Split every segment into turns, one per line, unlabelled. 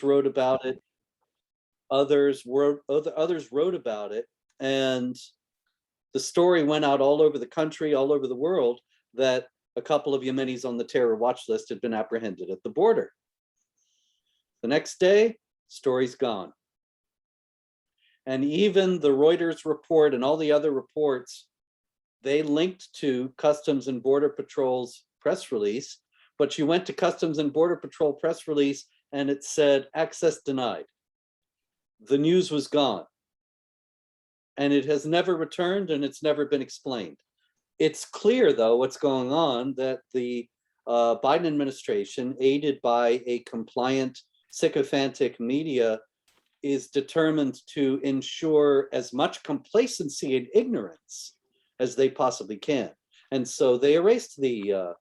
wrote about it. Others wrote about it, and the story went out all over the country, all over the world, that a couple of Yemenis on the terror watch list had been apprehended at the border. The next day, story's gone. And even the Reuters report and all the other reports, they linked to Customs and Border Patrol's press release, but you went to Customs and Border Patrol press release and it said access denied. The news was gone. And it has never returned and it's never been explained. It's clear, though, what's going on, that the Biden administration, aided by a compliant, sycophantic media, is determined to ensure as much complacency and ignorance as they possibly can. And so they erased the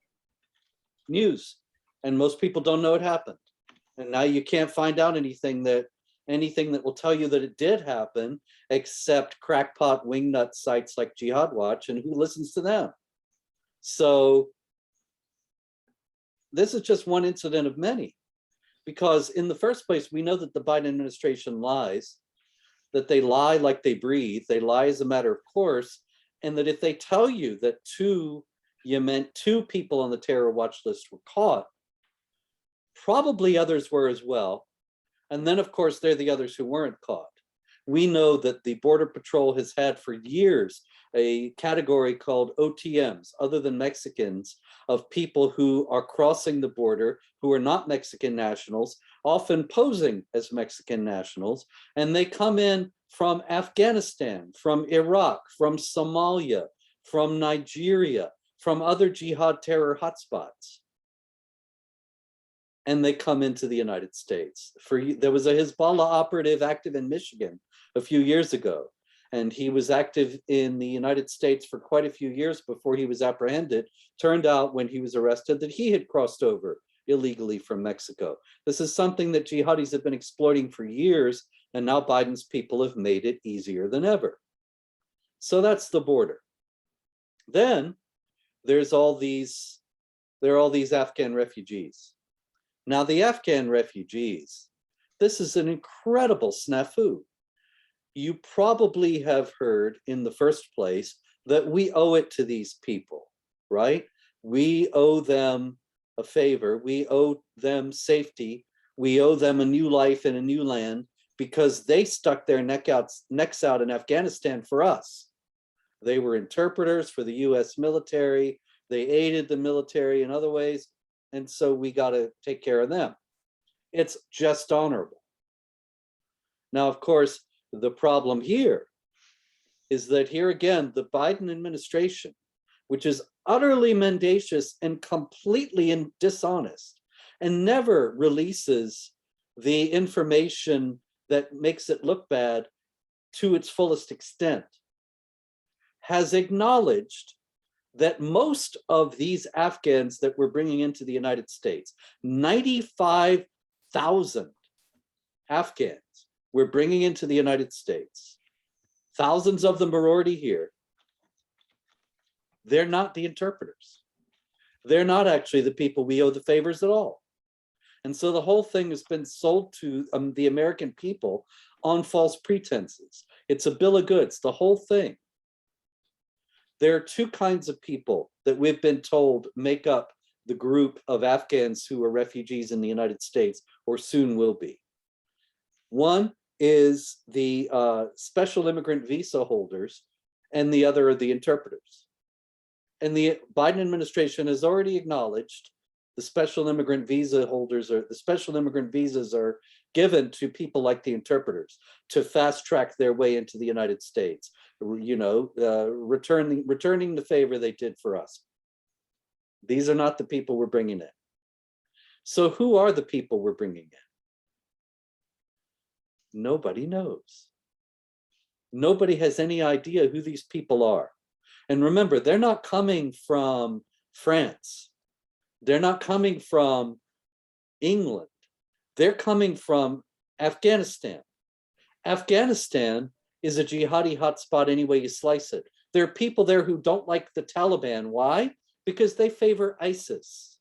news, and most people don't know it happened. And now you can't find out anything that will tell you that it did happen, except crackpot wingnut sites like Jihad Watch, and who listens to them? So this is just one incident of many, because in the first place, we know that the Biden administration lies, that they lie like they breathe, they lie as a matter of course, and that if they tell you that two people on the terror watch list were caught, probably others were as well. And then, of course, they're the others who weren't caught. We know that the Border Patrol has had for years a category called OTMs, other than Mexicans, of people who are crossing the border, who are not Mexican nationals, often posing as Mexican nationals, and they come in from Afghanistan, from Iraq, from Somalia, from Nigeria, from other jihad terror hotspots. And they come into the United States. There was a Hezbollah operative active in Michigan a few years ago, and he was active in the United States for quite a few years before he was apprehended. Turned out when he was arrested that he had crossed over illegally from Mexico. This is something that jihadis have been exploiting for years, and now Biden's people have made it easier than ever. So that's the border. Then there are all these Afghan refugees. Now, the Afghan refugees, this is an incredible snafu. You probably have heard in the first place that we owe it to these people, right? We owe them a favor. We owe them safety. We owe them a new life in a new land because they stuck their necks out in Afghanistan for us. They were interpreters for the US military. They aided the military in other ways. And so we got to take care of them. It's just honorable. Now, of course, the problem here is that here again, the Biden administration, which is utterly mendacious and completely dishonest, and never releases the information that makes it look bad to its fullest extent, has acknowledged that most of these Afghans that we're bringing into the United States, 95,000 Afghans we're bringing into the United States, thousands of them are already here. They're not the interpreters. They're not actually the people we owe the favors at all. And so the whole thing has been sold to the American people on false pretenses. It's a bill of goods, the whole thing. There are two kinds of people that we've been told make up the group of Afghans who are refugees in the United States, or soon will be. One is the special immigrant visa holders, and the other are the interpreters. And the Biden administration has already acknowledged the special immigrant visa holders, or the special immigrant visas are given to people like the interpreters to fast track their way into the United States, returning the favor they did for us. These are not the people we're bringing in. So who are the people we're bringing in? Nobody knows. Nobody has any idea who these people are. And remember, they're not coming from France. They're not coming from England. They're coming from Afghanistan. Afghanistan is a jihadi hotspot any way you slice it. There are people there who don't like the Taliban. Why? Because they favor ISIS.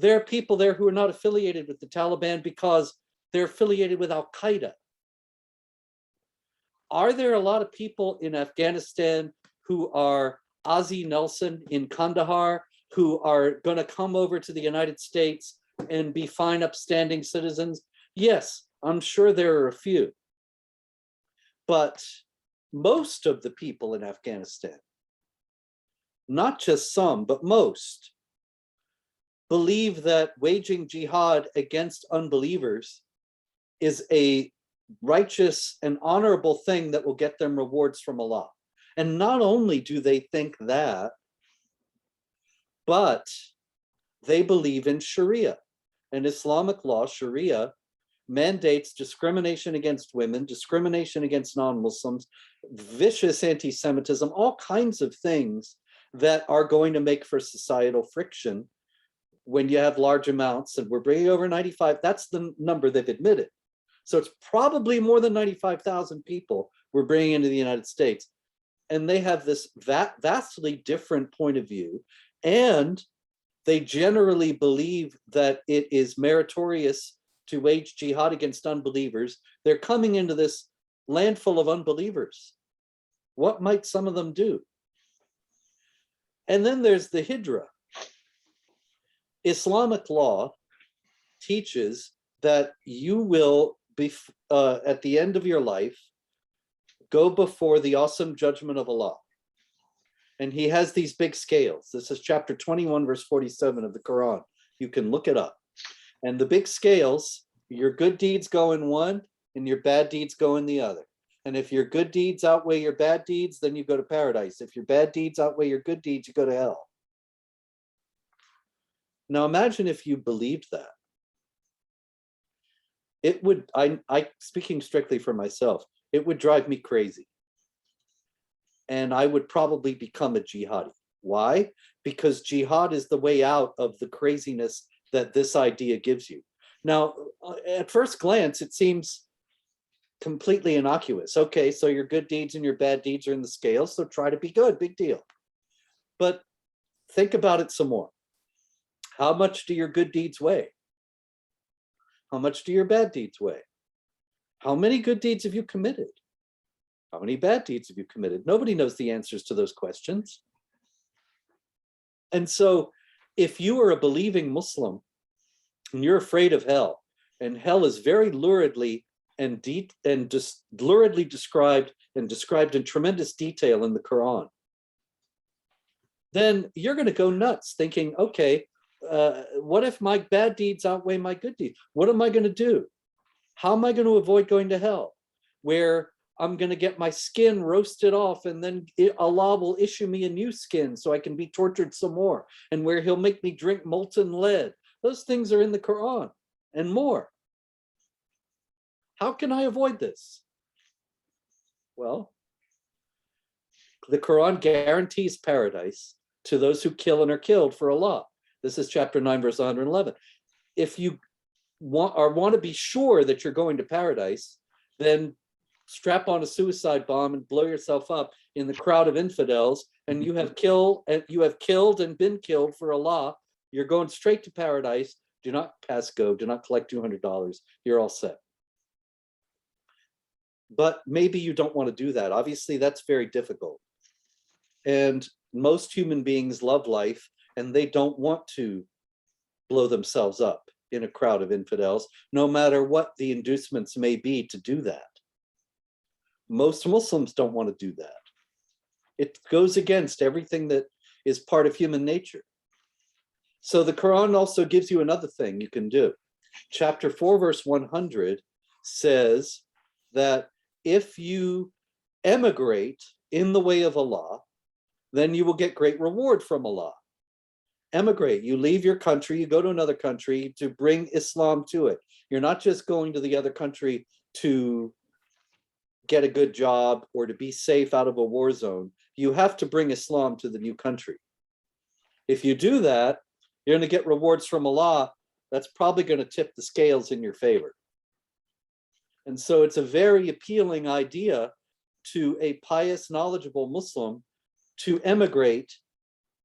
there are people there who are not affiliated with the Taliban because they're affiliated with Al-Qaeda. Are there a lot of people in Afghanistan who are Ozzie Nelson in Kandahar, who are going to come over to the United States and be fine, upstanding citizens? Yes, I'm sure there are a few. But most of the people in Afghanistan, not just some, but most, believe that waging jihad against unbelievers is a righteous and honorable thing that will get them rewards from Allah. And not only do they think that, but they believe in Sharia. And Islamic law, Sharia, mandates discrimination against women, discrimination against non-Muslims, vicious anti-Semitism, all kinds of things that are going to make for societal friction when you have large amounts. And we're bringing over 95, that's the number they've admitted. So it's probably more than 95,000 people we're bringing into the United States. And they have this vastly different point of view. And they generally believe that it is meritorious to wage jihad against unbelievers. They're coming into this land full of unbelievers. What might some of them do? And then there's the Hijra. Islamic law teaches that you will be, at the end of your life, go before the awesome judgment of Allah. And he has these big scales. This is chapter 21, verse 47 of the Quran. You can look it up. And the big scales, your good deeds go in one and your bad deeds go in the other. And if your good deeds outweigh your bad deeds, then you go to paradise. If your bad deeds outweigh your good deeds, you go to hell. Now imagine if you believed that. It would, speaking strictly for myself, it would drive me crazy. And I would probably become a jihadi. Why? Because jihad is the way out of the craziness that this idea gives you. Now, at first glance, it seems completely innocuous. Okay, so your good deeds and your bad deeds are in the scale, so try to be good, big deal. But think about it some more. How much do your good deeds weigh? How much do your bad deeds weigh? How many good deeds have you committed? How many bad deeds have you committed? Nobody knows the answers to those questions. And so if you are a believing Muslim and you're afraid of hell, and hell is very luridly and luridly described in tremendous detail in the Quran, then you're going to go nuts thinking, okay, what if my bad deeds outweigh my good deeds? What am I going to do? How am I going to avoid going to hell, where I'm going to get my skin roasted off and then Allah will issue me a new skin so I can be tortured some more, and where he'll make me drink molten lead? Those things are in the Quran and more. How can I avoid this? Well, the Quran guarantees paradise to those who kill and are killed for Allah. This is chapter 9, verse 111. If you want to be sure that you're going to paradise, then strap on a suicide bomb and blow yourself up in the crowd of infidels, and you have killed and been killed for Allah. You're going straight to paradise. Do not pass go. Do not collect $200. You're all set. But maybe you don't want to do that. Obviously, that's very difficult. And most human beings love life, and they don't want to blow themselves up in a crowd of infidels, no matter what the inducements may be to do that. Most Muslims don't want to do that. It goes against everything that is part of human nature. So the Quran also gives you another thing you can do. Chapter 4, verse 100 says that if you emigrate in the way of Allah, then you will get great reward from Allah. Emigrate, you leave your country, you go to another country to bring Islam to it. You're not just going to the other country to get a good job or to be safe out of a war zone. You have to bring Islam to the new country. If you do that, you're going to get rewards from Allah. That's probably going to tip the scales in your favor. And so it's a very appealing idea to a pious, knowledgeable Muslim to emigrate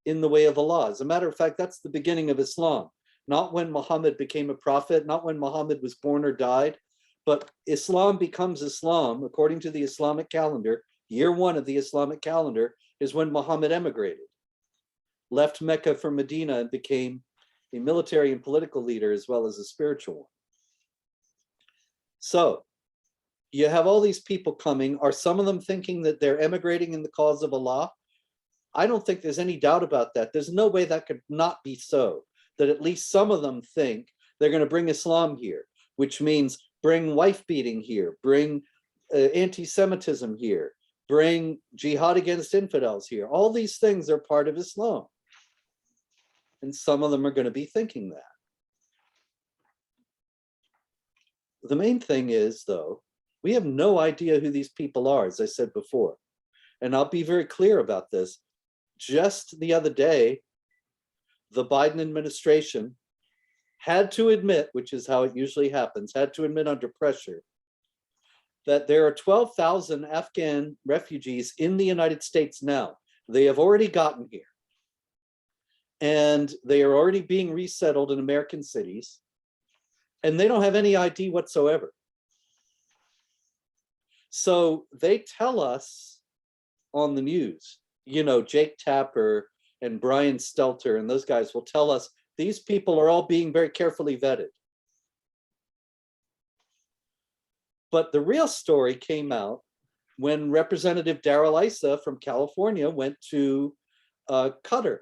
in the way of Allah. As a matter of fact, that's the beginning of Islam. not when Muhammad became a prophet, not when Muhammad was born or died, but Islam becomes Islam according to the Islamic calendar. Year one of the Islamic calendar is when Muhammad emigrated, left Mecca for Medina, and became a military and political leader as well as a spiritual one. So you have all these people coming. Are some of them thinking that they're emigrating in the cause of Allah? I don't think there's any doubt about that. There's no way that could not be so, that at least some of them think they're going to bring Islam here, which means bring wife beating here, bring anti-Semitism here, bring jihad against infidels here. All these things are part of Islam. And some of them are going to be thinking that. The main thing is, though, we have no idea who these people are, as I said before. And I'll be very clear about this. Just the other day, the Biden administration had to admit, which is how it usually happens, had to admit under pressure, that there are 12,000 Afghan refugees in the United States now. They have already gotten here. And they are already being resettled in American cities. And they don't have any ID whatsoever. So they tell us on the news, you know, Jake Tapper and Brian Stelter and those guys will tell us these people are all being very carefully vetted. But the real story came out when Representative Darrell Issa from California went to Qatar,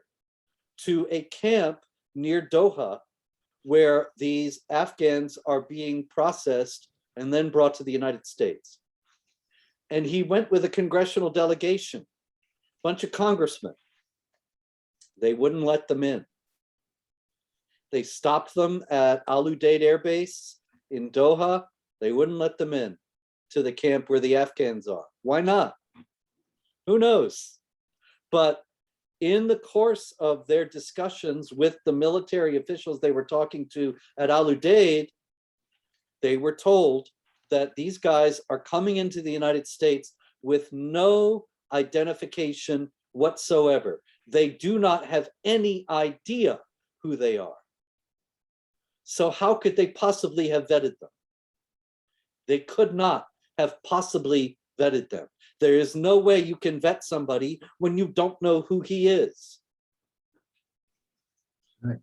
to a camp near Doha, where these Afghans are being processed and then brought to the United States. And he went with a congressional delegation, bunch of congressmen. They wouldn't let them in. They stopped them at Al Udeid Air Base in Doha. They wouldn't let them in to the camp where the Afghans are. Why not? Who knows? But in the course of their discussions with the military officials they were talking to at Al Udeid, they were told that these guys are coming into the United States with no identification whatsoever. They do not have any idea who they are. So how could they possibly have vetted them? They could not have possibly vetted them. There is no way you can vet somebody when you don't know who he is.
Right.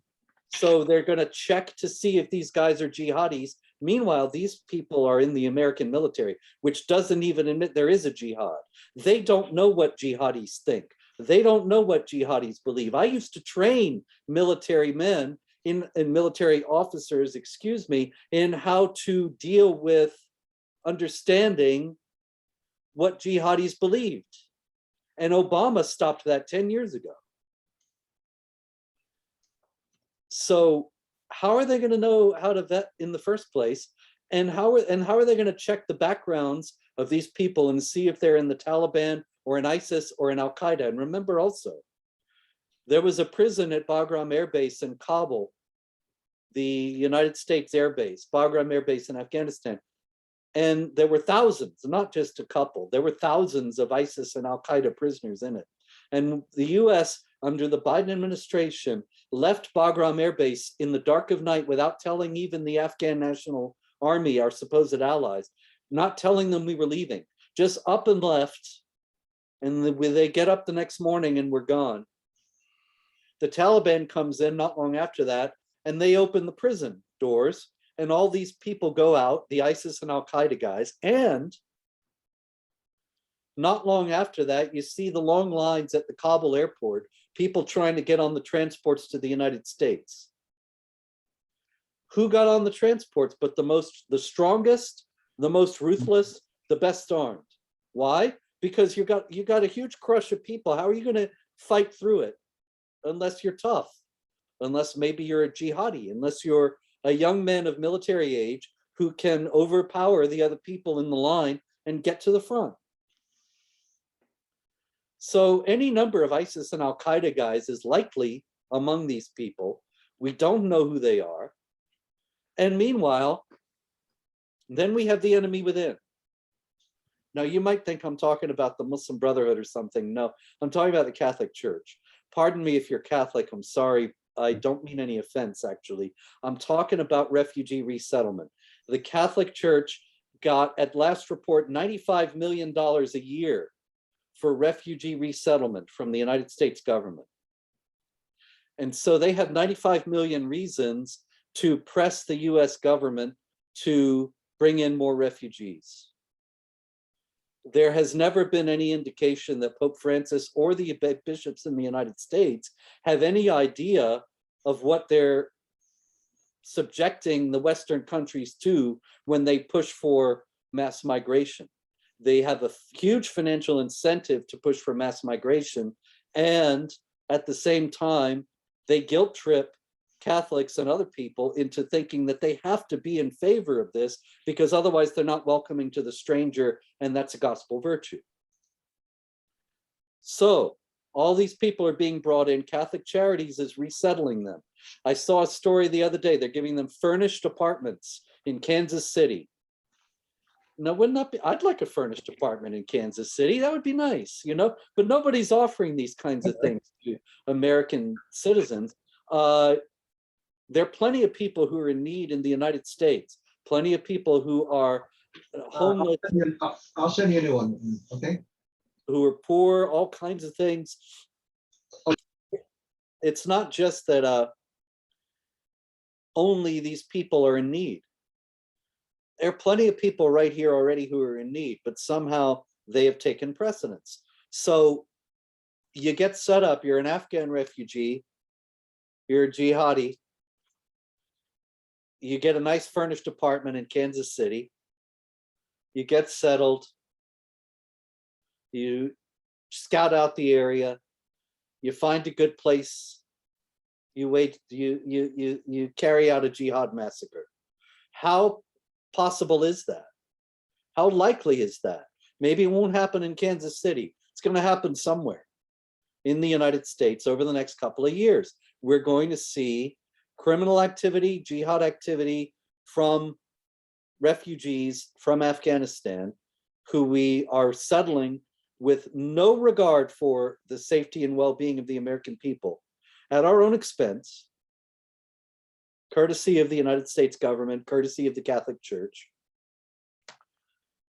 So they're going to check to see if these guys are jihadis. Meanwhile, these people are in the American military, which doesn't even admit there is a jihad. They don't know what jihadis think. They don't know what jihadis believe. I used to train military men in military officers, excuse me, in how to deal with understanding what jihadis believed. And Obama stopped that 10 years ago. So how are they going to know how to vet in the first place? And how are they going to check the backgrounds of these people and see if they're in the Taliban or in ISIS or in Al Qaeda? And remember also, there was a prison at Bagram Air Base in Kabul, the United States Air Base, Bagram Air Base in Afghanistan. And there were thousands, not just a couple, there were thousands of ISIS and Al Qaeda prisoners in it. And the US, under the Biden administration, left Bagram Air Base in the dark of night without telling even the Afghan National Army, our supposed allies, not telling them we were leaving, just up and left. And they get up the next morning and we're gone. The Taliban comes in not long after that, and they open the prison doors, and all these people go out, the ISIS and Al Qaeda guys, and not long after that, you see the long lines at the Kabul airport, people trying to get on the transports to the United States. Who got on the transports but the strongest, the most ruthless, the best armed? Why? Because you got a huge crush of people. How are you going to fight through it unless you're tough? Unless maybe you're a jihadi, unless you're a young man of military age who can overpower the other people in the line and get to the front. So any number of ISIS and Al Qaeda guys is likely among these people. We don't know who they are. And meanwhile, then we have the enemy within. Now, you might think I'm talking about the Muslim Brotherhood or something. No, I'm talking about the Catholic Church. Pardon me if you're Catholic, I'm sorry, I don't mean any offense, actually. I'm talking about refugee resettlement. The Catholic Church got, at last report, $95 million a year for refugee resettlement from the United States government. And so they have 95 million reasons to press the US government to bring in more refugees. There has never been any indication that Pope Francis or the bishops in the United States have any idea of what they're subjecting the Western countries to when they push for mass migration. They have a huge financial incentive to push for mass migration, and at the same time, they guilt trip Catholics and other people into thinking that they have to be in favor of this because otherwise they're not welcoming to the stranger, and that's a gospel virtue. So all these people are being brought in. Catholic Charities is resettling them. I saw a story the other day. They're giving them furnished apartments in Kansas City. Now, wouldn't that be, I'd like a furnished apartment in Kansas City. That would be nice, you know, but nobody's offering these kinds of things to American citizens. There are plenty of people who are in need in the United States, plenty of people who are homeless.
I'll send you a new one, okay?
Who are poor, all kinds of things. It's not just that only these people are in need. There are plenty of people right here already who are in need, but somehow they have taken precedence. So you get set up, you're an Afghan refugee, you're a jihadi, you get a nice furnished apartment in Kansas City, you get settled, you scout out the area, you find a good place, you wait, you carry out a jihad massacre. How possible is that? How likely is that? Maybe it won't happen in Kansas City. It's going to happen somewhere in the United States over the next couple of years. We're going to see criminal activity, jihad activity from refugees from Afghanistan who we are settling with no regard for the safety and well-being of the American people at our own expense, courtesy of the United States government, courtesy of the Catholic Church,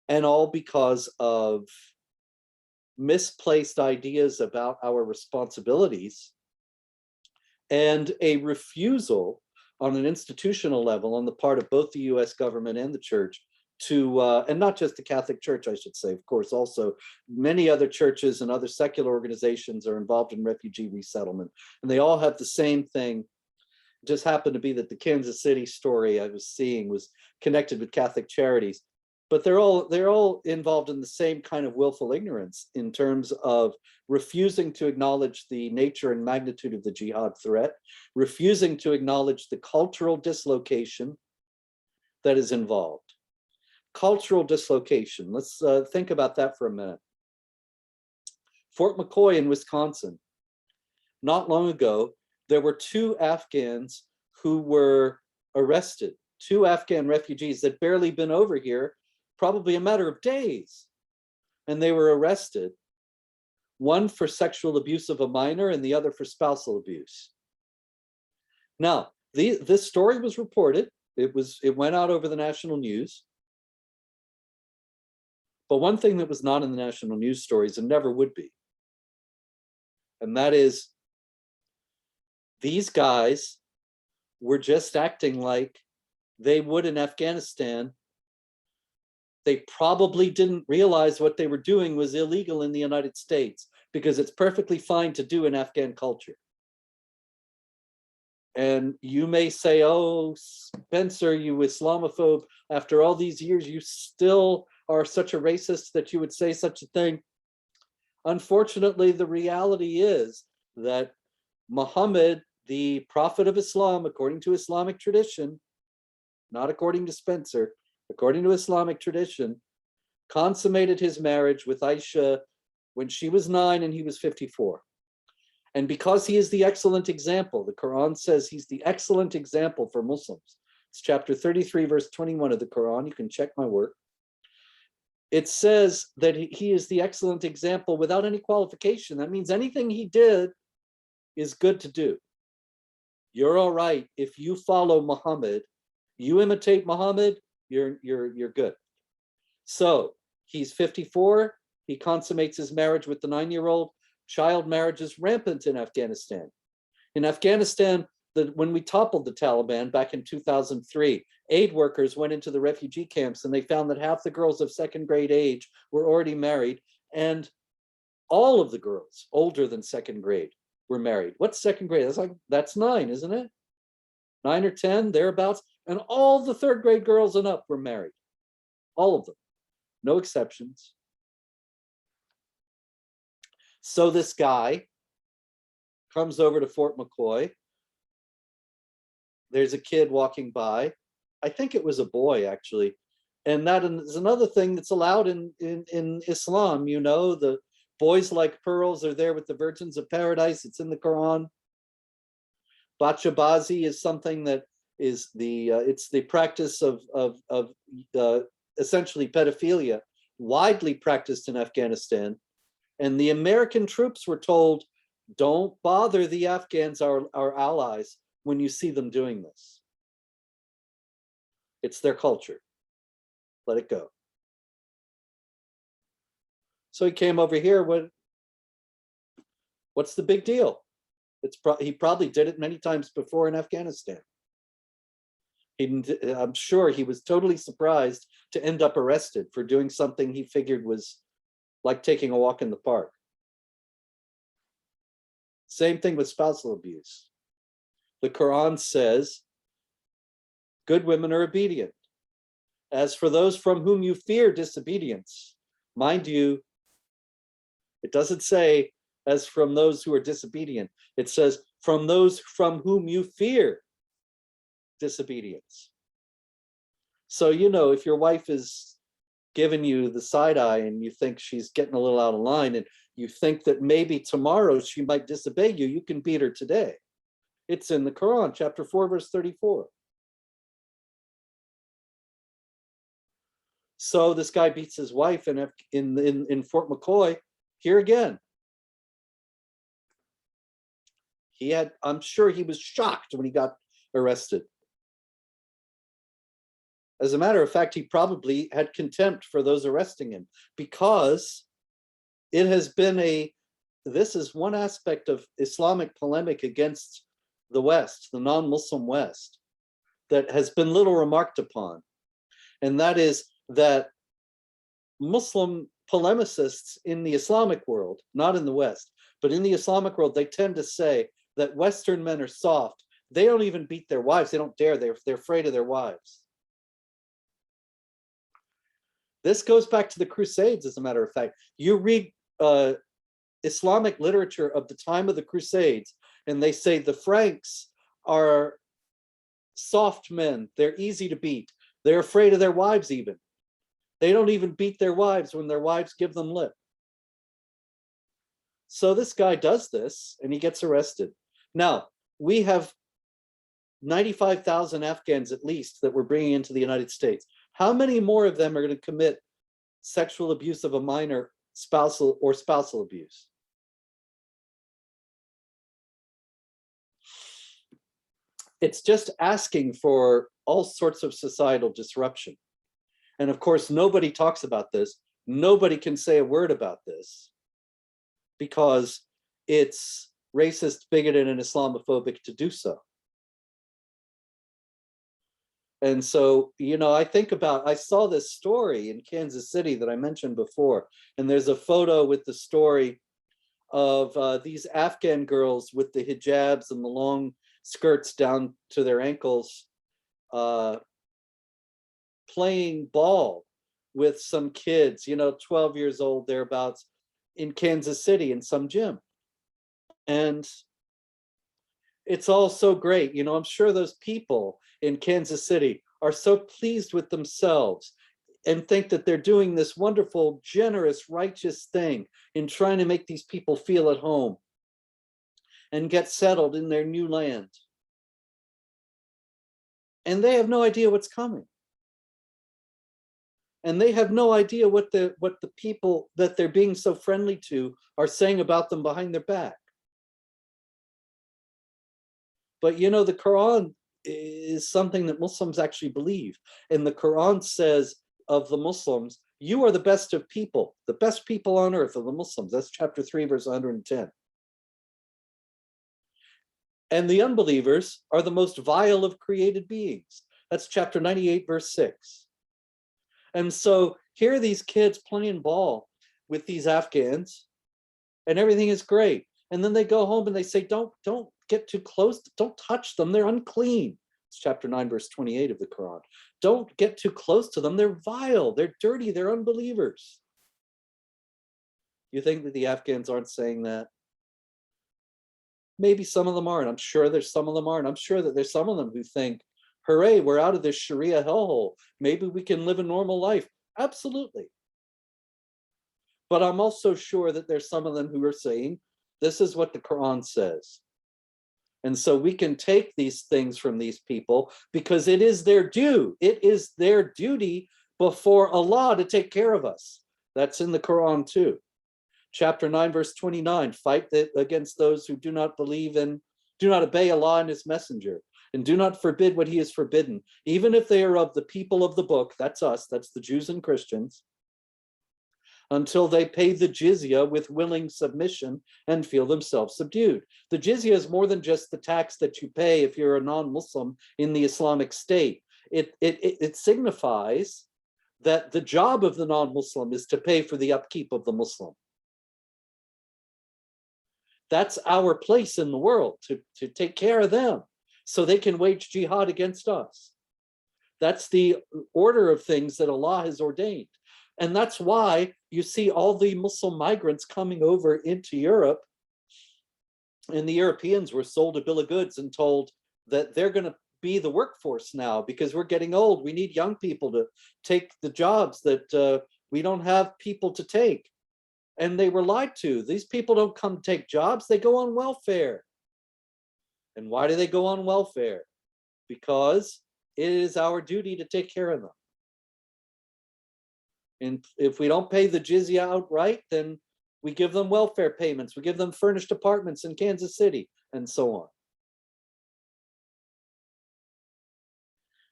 and all because of misplaced ideas about our responsibilities and a refusal on an institutional level on the part of both the US government and the church to, and not just the Catholic Church, I should say, of course, also many other churches and other secular organizations are involved in refugee resettlement, and they all have the same thing. It just happened to be that the Kansas City story I was seeing was connected with Catholic Charities, but they're all involved in the same kind of willful ignorance in terms of refusing to acknowledge the nature and magnitude of the jihad threat, refusing to acknowledge the cultural dislocation that is involved. Cultural dislocation, let's think about that for a minute. Fort McCoy in Wisconsin, not long ago, there were 2 Afghans who were arrested, 2 Afghan refugees that barely been over here, probably a matter of days. And they were arrested, one for sexual abuse of a minor and the other for spousal abuse. Now, this story was reported, it went out over the national news. But one thing that was not in the national news stories and never would be, and that is these guys were just acting like they would in Afghanistan. They probably didn't realize what they were doing was illegal in the United States because it's perfectly fine to do in Afghan culture. And you may say, oh, Spencer, you Islamophobe, after all these years, you still are such a racist that you would say such a thing. Unfortunately, the reality is that Muhammad, the prophet of Islam, according to Islamic tradition, not according to Spencer, according to Islamic tradition, consummated his marriage with Aisha when she was 9 and he was 54. And because he is the excellent example, the Quran says he's the excellent example for Muslims. It's chapter 33, verse 21 of the Quran. You can check my work. It says that he is the excellent example without any qualification. That means anything he did is good to do. You're all right. If you follow Muhammad, you imitate Muhammad, you're good. So he's 54. He consummates his marriage with the 9-year-old. Child marriage is rampant in Afghanistan. In Afghanistan, when we toppled the Taliban back in 2003, aid workers went into the refugee camps and they found that half the girls of second grade age were already married, and all of the girls older than second grade were married. What's second grade? That's 9, isn't it? 9 or 10, thereabouts. And all the third grade girls and up were married. All of them, no exceptions. So this guy comes over to Fort McCoy. There's a kid walking by. I think it was a boy, actually. And that is another thing that's allowed in Islam. You know, the boys like pearls are there with the virgins of paradise. It's in the Quran. Bachabazi is something that is it's the practice of essentially pedophilia, widely practiced in Afghanistan. And the American troops were told, don't bother the Afghans, our allies, when you see them doing this. It's their culture. Let it go. So he came over here. What's the big deal? He probably did it many times before in Afghanistan. I'm sure he was totally surprised to end up arrested for doing something he figured was like taking a walk in the park. Same thing with spousal abuse. The Quran says, good women are obedient. As for those from whom you fear disobedience, mind you, it doesn't say as from those who are disobedient. It says from those from whom you fear disobedience. So, you know, if your wife is giving you the side eye and you think she's getting a little out of line and you think that maybe tomorrow she might disobey you, you can beat her today. It's in the Quran, chapter 4, verse 34. So this guy beats his wife in Fort McCoy. Here again, I'm sure he was shocked when he got arrested. As a matter of fact, he probably had contempt for those arresting him, because it has been this is one aspect of Islamic polemic against the West, the non-Muslim West, that has been little remarked upon. And that is that Muslim polemicists in the Islamic world, not in the West, but in the Islamic world, they tend to say that Western men are soft. They don't even beat their wives. They don't dare. They're afraid of their wives. This goes back to the Crusades, as a matter of fact. You read Islamic literature of the time of the Crusades, and they say the Franks are soft men. They're easy to beat. They're afraid of their wives even. They don't even beat their wives when their wives give them lip. So this guy does this, and he gets arrested. Now, we have 95,000 Afghans at least that we're bringing into the United States. How many more of them are going to commit sexual abuse of a minor, spousal abuse? It's just asking for all sorts of societal disruption. And of course, nobody talks about this. Nobody can say a word about this because it's racist, bigoted, and Islamophobic to do so. And so, you know, I saw this story in Kansas City that I mentioned before, and there's a photo with the story of these Afghan girls with the hijabs and the long skirts down to their ankles, playing ball with some kids, 12 years old, thereabouts, in Kansas City in some gym. And it's all so great. I'm sure those people in Kansas City are so pleased with themselves and think that they're doing this wonderful, generous, righteous thing in trying to make these people feel at home and get settled in their new land. And they have no idea what's coming. And they have no idea what the people that they're being so friendly to are saying about them behind their back. But you know, the Quran is something that Muslims actually believe. And the Quran says of the Muslims, you are the best of people. The best people on earth are the Muslims. That's chapter 3, verse 110. And the unbelievers are the most vile of created beings. That's chapter 98, verse 6. And so here are these kids playing ball with these Afghans, and everything is great. And then they go home and they say, don't get too close, don't touch them, they're unclean. It's chapter 9, verse 28 of the Quran. Don't get too close to them, they're vile, they're dirty, they're unbelievers. You think that the Afghans aren't saying that? Maybe some of them aren't. I'm sure there's some of them aren't. I'm sure that there's some of them who think, hooray, we're out of this Sharia hellhole. Maybe we can live a normal life. Absolutely. But I'm also sure that there's some of them who are saying, this is what the Quran says. And so we can take these things from these people because it is their due. It is their duty before Allah to take care of us. That's in the Quran too. Chapter 9, verse 29, fight against those who do not believe in, do not obey Allah and his messenger, and do not forbid what he has forbidden, even if they are of the people of the book, that's us, that's the Jews and Christians, until they pay the jizya with willing submission and feel themselves subdued. The jizya is more than just the tax that you pay if you're a non-Muslim in the Islamic State. It signifies that the job of the non-Muslim is to pay for the upkeep of the Muslim. That's our place in the world, to take care of them so they can wage jihad against us. That's the order of things that Allah has ordained. And that's why you see all the Muslim migrants coming over into Europe, and the Europeans were sold a bill of goods and told that they're going to be the workforce now because we're getting old. We need young people to take the jobs that we don't have people to take. And they were lied to. These people don't come take jobs, they go on welfare. And why do they go on welfare? Because it is our duty to take care of them. And if we don't pay the jizya outright, then we give them welfare payments, we give them furnished apartments in Kansas City, and so on.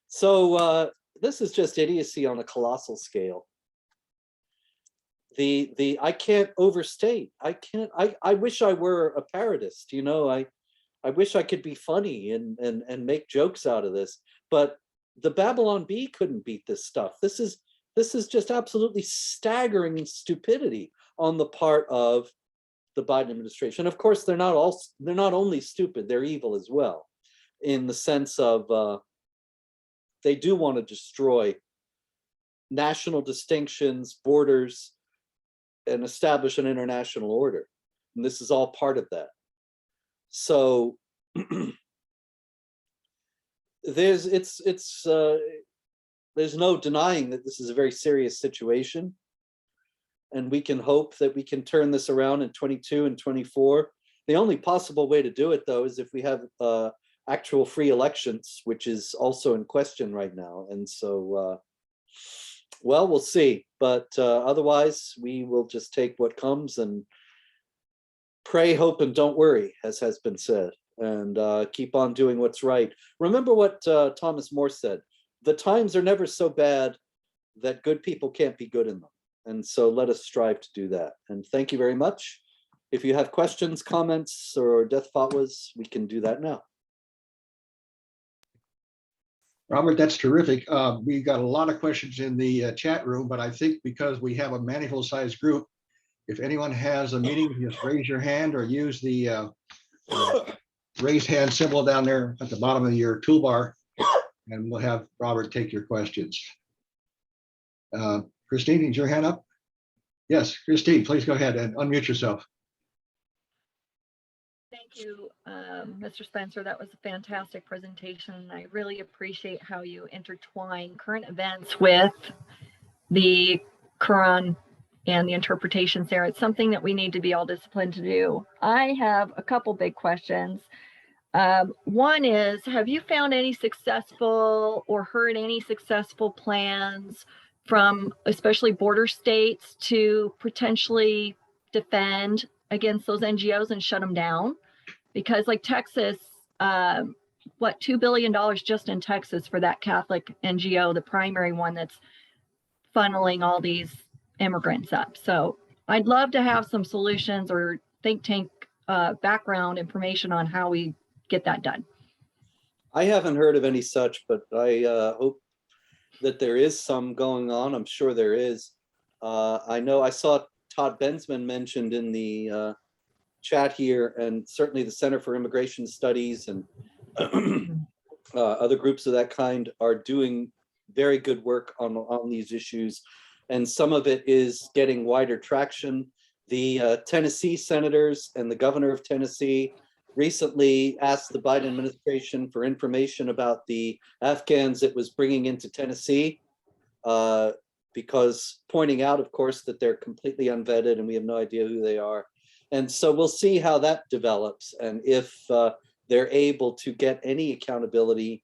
So this is just idiocy on a colossal scale. I can't overstate. I wish I were a parodist, you know, I wish I could be funny and make jokes out of this, but the Babylon Bee couldn't beat this stuff. This is just absolutely staggering stupidity on the part of the Biden administration. Of course, they're not only stupid, they're evil as well, in the sense of they do want to destroy national distinctions, borders, and establish an international order. And this is all part of that. So there's no denying that this is a very serious situation. And we can hope that we can turn this around in 22 and 24. The only possible way to do it, though, is if we have actual free elections, which is also in question right now. And so, well, we'll see. But otherwise, we will just take what comes and pray, hope, and don't worry, as has been said, and keep on doing what's right. Remember what Thomas More said, the times are never so bad that good people can't be good in them. And so let us strive to do that. And thank you very much. If you have questions, comments, or death fatwas, we can do that now.
Robert, that's terrific. We got a lot of questions in the chat room, but I think because we have a manifold sized group, if anyone has a meeting, just raise your hand or use the raised hand symbol down there at the bottom of your toolbar, and we'll have Robert take your questions. Christine, is your hand up? Yes, Christine, please go ahead and unmute yourself.
Thank you, Mr. Spencer. That was a fantastic presentation. I really appreciate how you intertwine current events with the Quran and the interpretations there. It's something that we need to be all disciplined to do. I have a couple big questions. One is, have you found any successful or heard any successful plans from especially border states to potentially defend against those NGOs and shut them down? Because like Texas what, $2 billion just in Texas for that Catholic NGO, the primary one that's funneling all these immigrants up. So I'd love to have some solutions or think tank background information on how we get that done.
I haven't heard of any such, but I hope that there is some going on. I'm sure there is. I know I saw Todd Bensman mentioned in the chat here, and certainly the Center for Immigration Studies and other groups of that kind are doing very good work on these issues. And some of it is getting wider traction. The Tennessee senators and the governor of Tennessee recently asked the Biden administration for information about the Afghans it was bringing into Tennessee, because pointing out, of course, that they're completely unvetted and we have no idea who they are. And so we'll see how that develops, and if they're able to get any accountability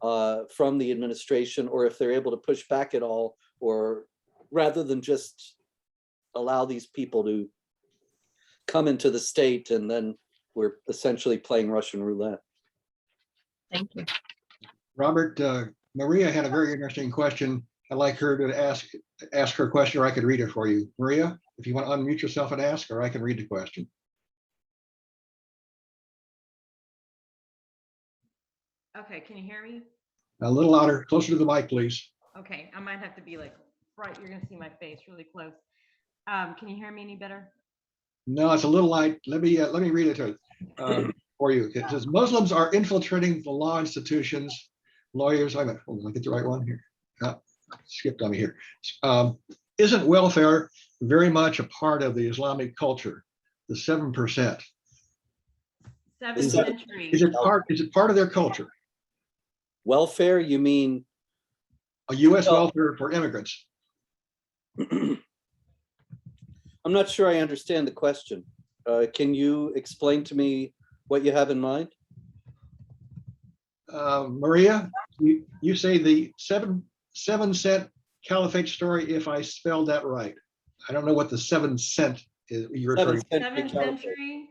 from the administration, or if they're able to push back at all, or rather than just allow these people to come into the state and then we're essentially playing Russian roulette.
Thank you.
Robert, Maria had a very interesting question. I'd like her to ask her question, or I could read it for you. Maria, if you want to unmute yourself and ask, or I can read the question.
Okay, can you hear me?
A little louder, closer to the mic, please.
Okay, I might have to be like right. You're gonna see my face really close. Can you hear me any better?
No, it's a little light. Let me read it for you. It says Muslims are infiltrating the law institutions, lawyers. Hold on, I get the right one here. Skipped on me here. Isn't welfare very much a part of the Islamic culture? The 7%.
7th century.
Is it part of their culture?
Welfare, you mean?
A U.S. welfare for immigrants.
I'm not sure I understand the question. Can you explain to me what you have in mind?
Maria, you say the 7-cent caliphate story, if I spelled that right. I don't know what the 7 cent is you're referring to.
7th century.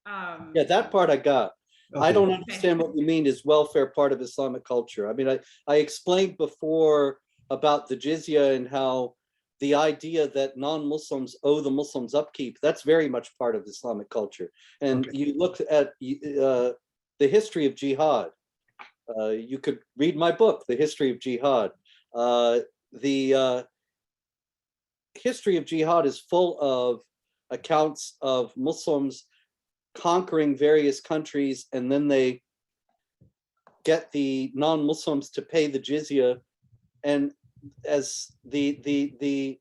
Yeah, that part I got.
Okay.
I don't understand what you mean is welfare part of Islamic culture. I mean, I explained before about the jizya and how the idea that non-Muslims owe the Muslims upkeep, that's very much part of Islamic culture. And
Okay.
you look at the history of jihad. You could read my book, The History of Jihad. The history of jihad is full of accounts of Muslims conquering various countries, and then they get the non-Muslims to pay the jizya, and as the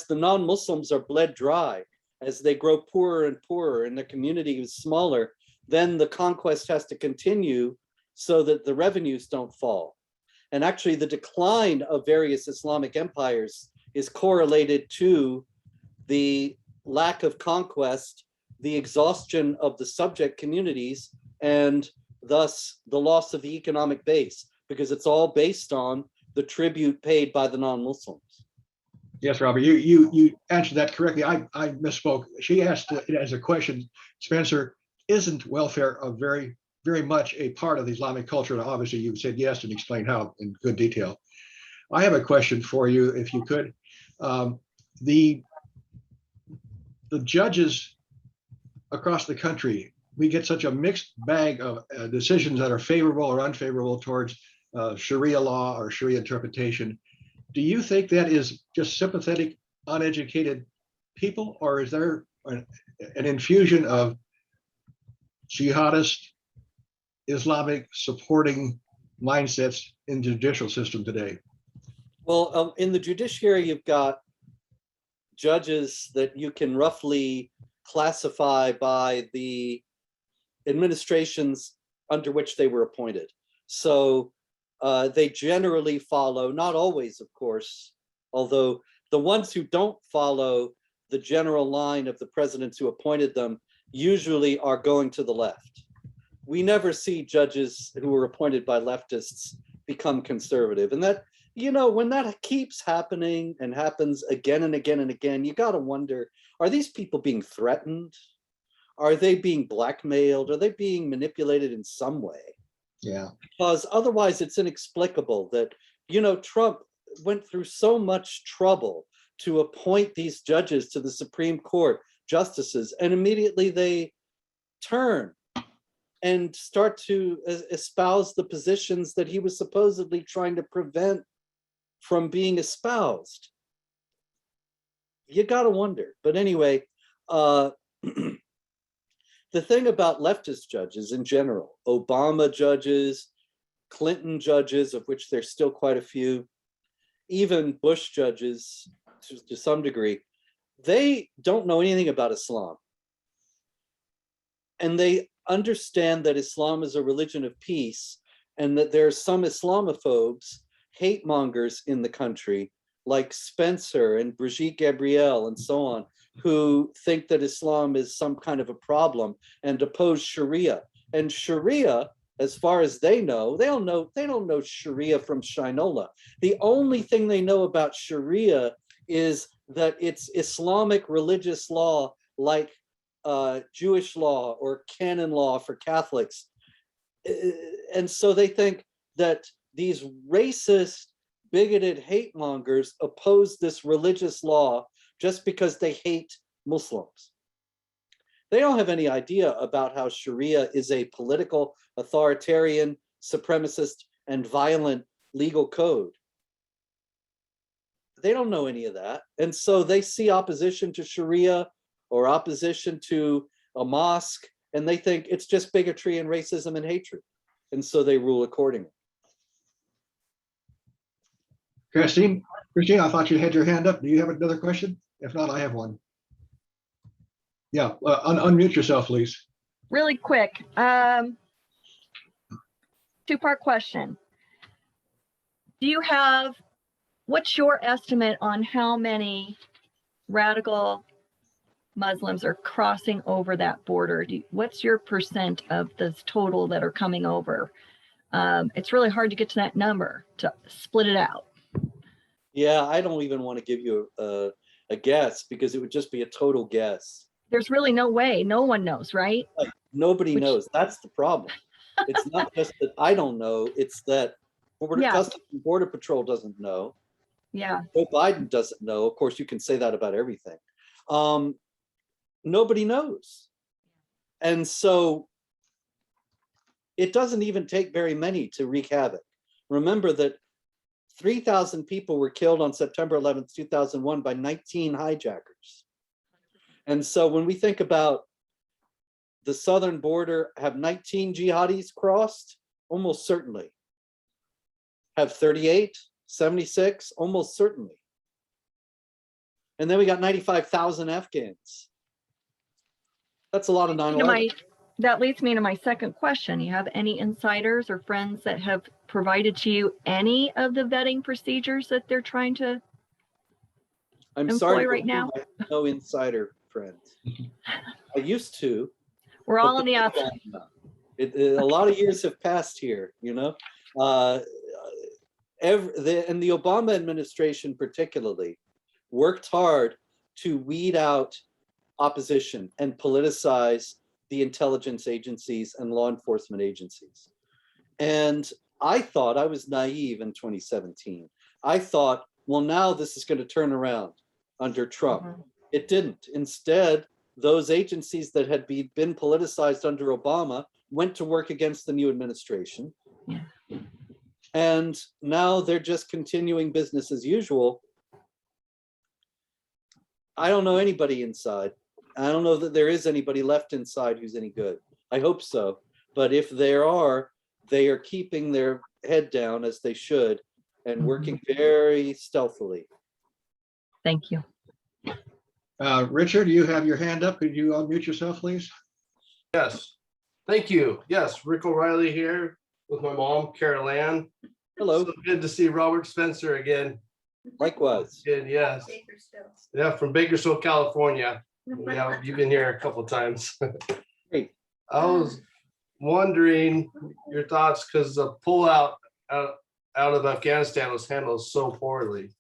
non-Muslims are bled dry, as they grow poorer and poorer and their community is smaller, then the conquest has to continue so that the revenues don't fall. And actually the decline of various Islamic empires is correlated to the lack of conquest, the exhaustion of the subject communities, and thus the loss of the economic base, because it's all based on the tribute paid by the non-Muslims.
Yes, Robert, you answered that correctly. I misspoke. She asked it as a question, Spencer, isn't welfare a very much a part of the Islamic culture? And obviously you said yes and explained how in good detail. I have a question for you, if you could. The judges across the country, we get such a mixed bag of decisions that are favorable or unfavorable towards Sharia law or Sharia interpretation. Do you think that is just sympathetic, uneducated people, or is there an infusion of jihadist, Islamic supporting mindsets in the judicial system today?
Well, in the judiciary, you've got judges that you can roughly classify by the administrations under which they were appointed. So they generally follow, not always, of course, although the ones who don't follow the general line of the presidents who appointed them usually are going to the left. We never see judges who were appointed by leftists become conservative. And that, you know, when that keeps happening and happens again and again and again, you got to wonder, are these people being threatened? are they being blackmailed? Are they being manipulated in some way?
Yeah.
Because otherwise it's inexplicable that, Trump went through so much trouble to appoint these judges to the Supreme Court, justices, and immediately they turn and start to espouse the positions that he was supposedly trying to prevent from being espoused. You gotta wonder. But anyway, the thing about leftist judges in general, Obama judges, Clinton judges, of which there's still quite a few, even Bush judges to some degree, they don't know anything about Islam. And they understand that Islam is a religion of peace, and that there are some Islamophobes, hate mongers in the country, like Spencer and Brigitte Gabriel and so on, who think that Islam is some kind of a problem and oppose Sharia. And Sharia, as far as they don't know Sharia from Shinola. The only thing they know about Sharia is that it's Islamic religious law, like Jewish law or canon law for Catholics. And so they think that these racist, bigoted hate mongers oppose this religious law just because they hate Muslims. They don't have any idea about how Sharia is a political, authoritarian, supremacist, and violent legal code. They don't know any of that. And so they see opposition to Sharia or opposition to a mosque, and they think it's just bigotry and racism and hatred. And so they rule accordingly.
Christine, I thought you had your hand up. Do you have another question? If not, I have one. Yeah, unmute yourself, please.
Really quick, two-part question. What's your estimate on how many radical Muslims are crossing over that border? What's your percent of the total that are coming over? It's really hard to get to that number, to split it out.
Yeah, I don't even want to give you a guess, because it would just be a total guess.
There's really no way. No one knows, right?
Nobody knows. That's the problem. It's not just that I don't know, it's that Customs and Border Patrol doesn't know.
Yeah.
Joe Biden doesn't know. Of course, you can say that about everything. Nobody knows. And so it doesn't even take very many to wreak havoc. Remember that 3,000 people were killed on September 11th, 2001 by 19 hijackers. And so when we think about the southern border, have 19 jihadis crossed? Almost certainly. Have 38, 76? Almost certainly. And then we got 95,000 Afghans. That's a lot of 9/11.
That leads me to my second question. You have any insiders or friends that have provided to you any of the vetting procedures that they're trying to
I'm sorry
right now?
I have no insider friends. I used to.
We're all on the outside.
A lot of years have passed here, and the Obama administration particularly worked hard to weed out opposition and politicize the intelligence agencies and law enforcement agencies. And I thought, I was naive in 2017. I thought, well, now this is going to turn around under Trump. Mm-hmm. It didn't. Instead, those agencies that had been politicized under Obama went to work against the new administration.
Yeah.
And now they're just continuing business as usual. I don't know anybody inside. I don't know that there is anybody left inside who's any good. I hope so. But if there are, they are keeping their head down as they should and working very stealthily.
Thank you.
Richard, you have your hand up. Could you unmute yourself, please?
Yes. Thank you. Yes, Rick O'Reilly here with my mom, Carol Ann.
Hello.
So good to see Robert Spencer again.
Likewise.
Good, yes. Yeah, from Bakersfield, California. Yeah, you've been here a couple of times.
Great.
I was wondering your thoughts, because the pullout out of Afghanistan was handled so poorly.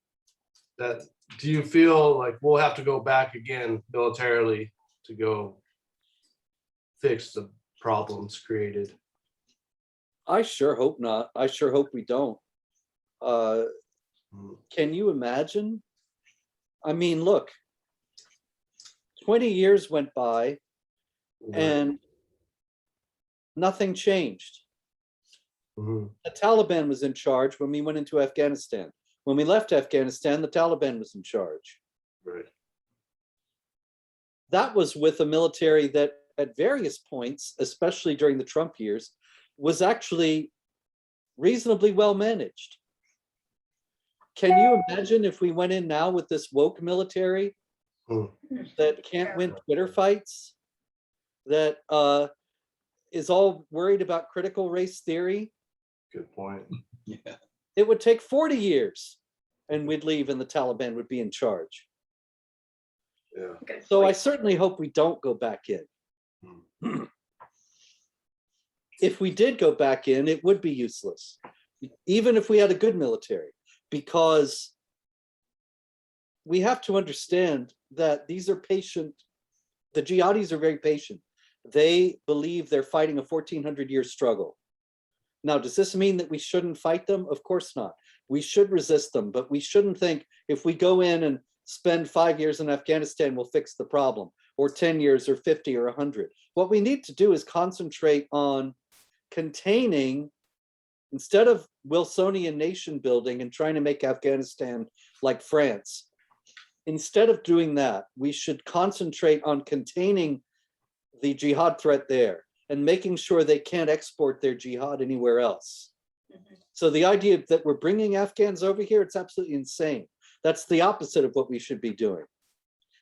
That do you feel like we'll have to go back again militarily to go fix the problems created.
I sure hope not. I sure hope we don't. Can you imagine? I mean, look, 20 years went by and nothing changed.
Mhm.
The Taliban was in charge when we went into Afghanistan. When we left Afghanistan, the Taliban was in charge.
Right.
That was with a military that at various points, especially during the Trump years, was actually reasonably well managed. Can you imagine if we went in now with this woke military that can't win Twitter fights, that is all worried about critical race theory?
Good point.
Yeah.
It would take 40 years and we'd leave and the Taliban would be in charge.
Yeah.
So I certainly hope we don't go back in. If we did go back in, it would be useless, even if we had a good military, because we have to understand that these are patient, the jihadis are very patient. They believe they're fighting a 1400-year struggle. Now, does this mean that we shouldn't fight them? Of course not. We should resist them, but we shouldn't think if we go in and spend 5 years in Afghanistan, we'll fix the problem, or 10 years, or 50, or 100. What we need to do is concentrate on containing, instead of Wilsonian nation building and trying to make Afghanistan like France, instead of doing that, we should concentrate on containing the jihad threat there and making sure they can't export their jihad anywhere else. So the idea that we're bringing Afghans over here, it's absolutely insane. That's the opposite of what we should be doing.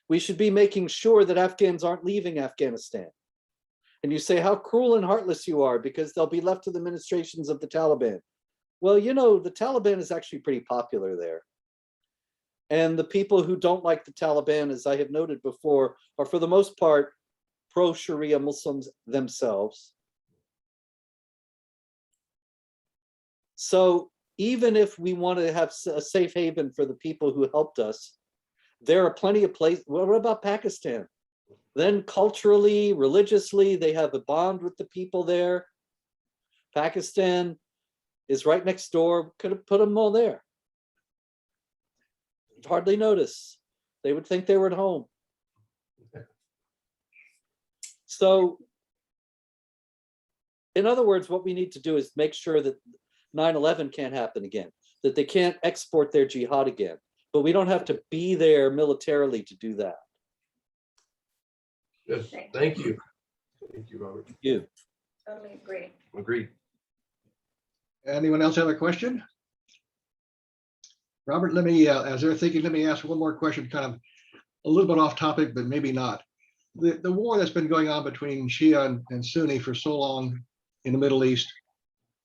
We should be making sure that Afghans aren't leaving Afghanistan. And you say how cruel and heartless you are because they'll be left to the administrations of the Taliban. Well, you know, the Taliban is actually pretty popular there. And the people who don't like the Taliban, as I have noted before, are for the most part pro-Sharia Muslims themselves. So even if we want to have a safe haven for the people who helped us, there are plenty of places. Well, what about Pakistan? Then culturally, religiously, they have a bond with the people there. Pakistan is right next door. Could have put them all there. You'd hardly notice. They would think they were at home. So, in other words, what we need to do is make sure that 9/11 can't happen again, that they can't export their jihad again. But we don't have to be there militarily to do that.
Yes. Thank you. Thank you, Robert.
You.
Totally agree.
Agreed.
Anyone else have a question? Robert, let me, as they're thinking, let me ask one more question, kind of a little bit off topic, but maybe not. The war that's been going on between Shia and Sunni for so long in the Middle East,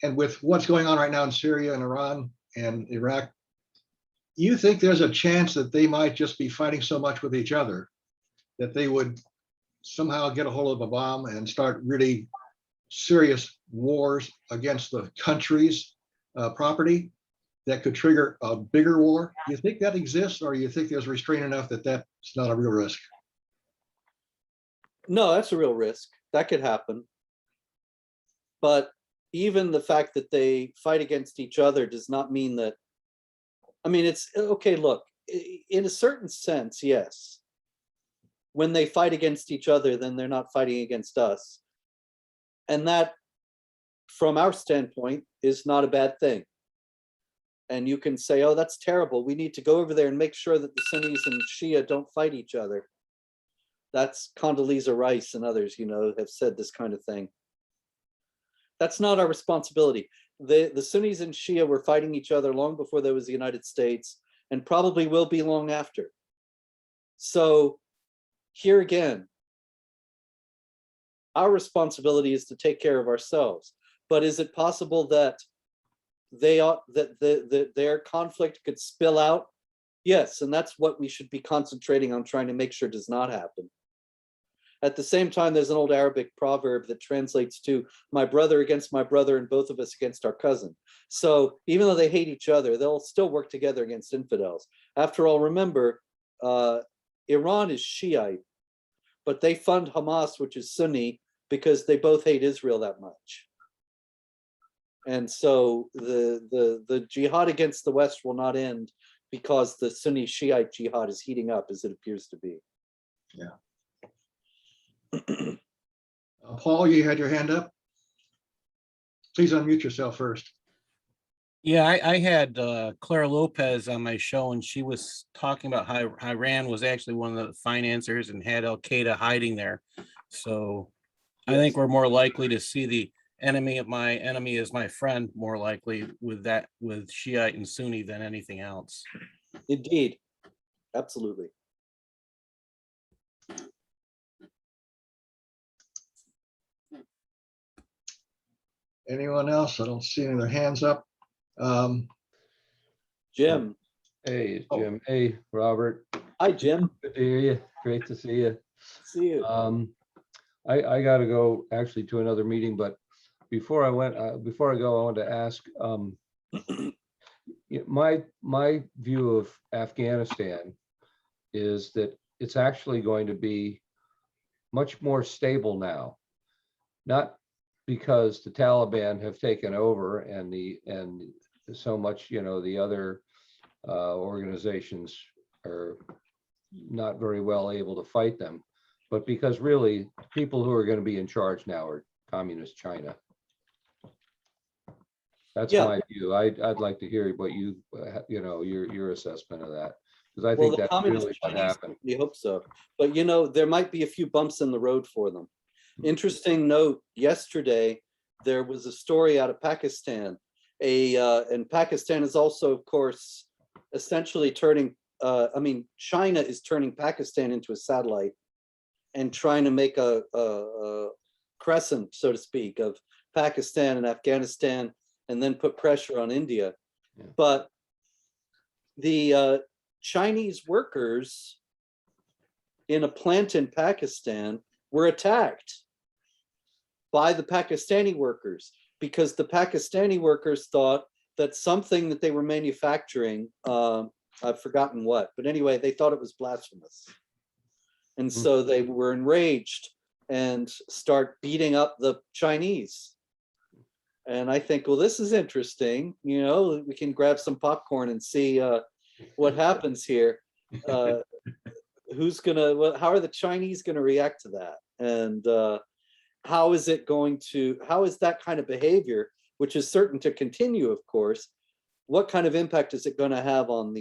and with what's going on right now in Syria and Iran and Iraq, you think there's a chance that they might just be fighting so much with each other that they would somehow get a hold of a bomb and start really serious wars against the country's property that could trigger a bigger war? Do you think that exists, or do you think there's restraint enough that that's not a real risk?
No, that's a real risk. That could happen. But even the fact that they fight against each other does not mean that, I mean, it's okay, look, in a certain sense, yes. When they fight against each other, then they're not fighting against us. And that, from our standpoint, is not a bad thing. And you can say, oh, that's terrible. We need to go over there and make sure that the Sunnis and Shia don't fight each other. That's Condoleezza Rice and others, you know, have said this kind of thing. That's not our responsibility. The Sunnis and Shia were fighting each other long before there was the United States, and probably will be long after. So here again, our responsibility is to take care of ourselves. But is it possible that their conflict could spill out? Yes, and that's what we should be concentrating on trying to make sure does not happen. At the same time, there's an old Arabic proverb that translates to my brother against my brother and both of us against our cousin. So even though they hate each other, they'll still work together against infidels. After all, remember, Iran is Shiite, but they fund Hamas, which is Sunni, because they both hate Israel that much. And so the jihad against the West will not end because the Sunni Shiite jihad is heating up, as it appears to be.
Yeah. Paul, you had your hand up. Please unmute yourself first.
Yeah, I had Clara Lopez on my show, and she was talking about how Iran was actually one of the financiers and had Al Qaeda hiding there. So I think we're more likely to see the enemy of my enemy is my friend, more likely with Shiite and Sunni than anything else.
Indeed, absolutely.
Anyone else? I don't see any other hands up.
Jim.
Hey, it's Jim. Hey, Robert.
Hi, Jim.
Good to hear you. Great to see you.
See you.
I got to go actually to another meeting, but before I go, I wanted to ask, my view of Afghanistan is that it's actually going to be much more stable now, not because the Taliban have taken over and so much, the other organizations are not very well able to fight them, but because really people who are going to be in charge now are communist China. That's my view. I'd like to hear what your assessment of that, because I think that's really what happened.
We hope so, but there might be a few bumps in the road for them. Interesting note, yesterday there was a story out of Pakistan. And Pakistan is also, of course, essentially turning, China is turning Pakistan into a satellite and trying to make a crescent, so to speak, of Pakistan and Afghanistan, and then put pressure on India.
Yeah.
But the Chinese workers in a plant in Pakistan were attacked by the Pakistani workers because the Pakistani workers thought that something that they were manufacturing, I've forgotten what, but anyway, they thought it was blasphemous. And so they were enraged and start beating up the Chinese. And I think, well, this is interesting. We can grab some popcorn and see what happens here. How are the Chinese gonna react to that? And how is that kind of behavior, which is certain to continue, of course, what kind of impact is it gonna have on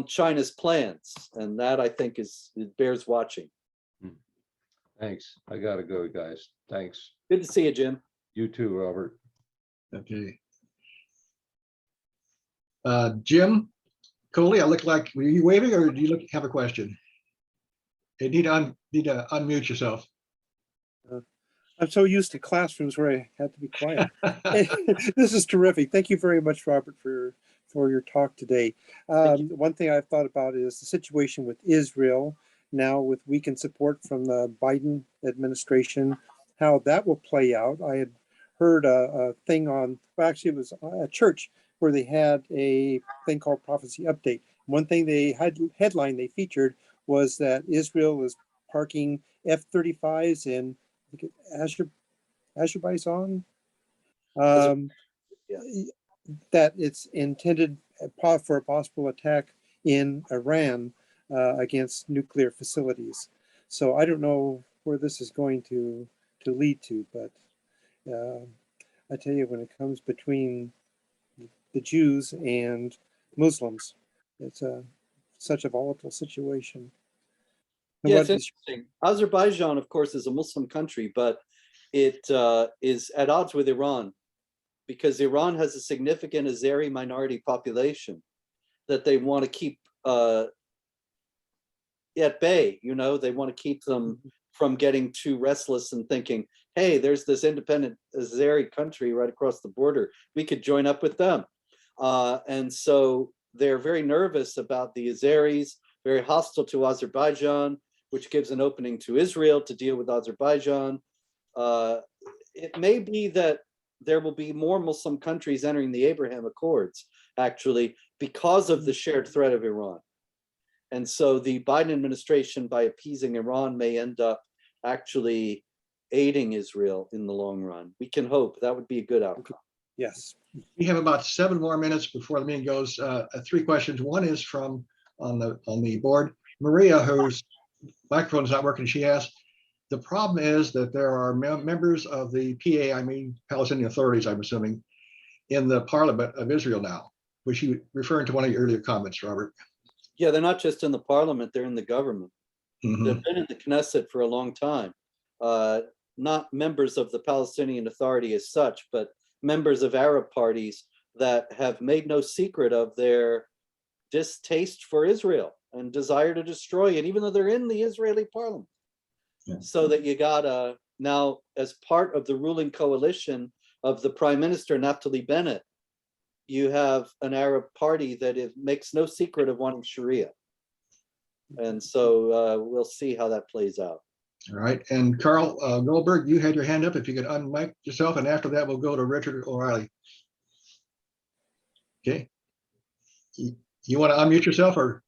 China's plans? And that, I think, it bears watching.
Thanks. I gotta go, guys. Thanks.
Good to see you, Jim.
You too, Robert.
Okay. Jim Coley, I look like, were you waving or do you have a question? You need to unmute yourself.
I'm so used to classrooms where I had to be quiet. This is terrific. Thank you very much, Robert, for your talk today. One thing I've thought about is the situation with Israel now with weakened support from the Biden administration, how that will play out. I had heard a thing on, well, actually it was a church where they had a thing called Prophecy Update. One thing they had headline they featured was that Israel is parking F-35s in Azerbaijan. That it's intended for a possible attack in Iran against nuclear facilities. So I don't know where this is going to lead to, but I tell you, when it comes between the Jews and Muslims, it's such a volatile situation.
Yeah, it's interesting. Azerbaijan, of course, is a Muslim country, but it is at odds with Iran because Iran has a significant Azeri minority population that they want to keep at bay. They want to keep them from getting too restless and thinking, hey, there's this independent Azeri country right across the border. We could join up with them. And so they're very nervous about the Azeris, very hostile to Azerbaijan, which gives an opening to Israel to deal with Azerbaijan. It may be that there will be more Muslim countries entering the Abraham Accords, actually, because of the shared threat of Iran. And so the Biden administration, by appeasing Iran, may end up actually aiding Israel in the long run. We can hope that would be a good outcome.
Yes.
We have about 7 more minutes before the meeting goes. 3 questions. One is from on the board, Maria, whose microphone is not working. She asked, the problem is that there are members of the PA, I mean Palestinian authorities, I'm assuming, in the Parliament of Israel now. Was she referring to one of your earlier comments, Robert?
Yeah, they're not just in the parliament, they're in the government.
Mhm.
They've been in the Knesset for a long time. Not members of the Palestinian Authority as such, but members of Arab parties that have made no secret of their distaste for Israel and desire to destroy it, even though they're in the Israeli parliament.
Yeah.
So that you got now, as part of the ruling coalition of the Prime Minister Naftali Bennett, you have an Arab party that makes no secret of wanting Sharia. And so we'll see how that plays out.
All right. And Carl Goldberg, you had your hand up. If you could unmic yourself, and after that, we'll go to Richard O'Reilly. Okay. You want to unmute yourself or?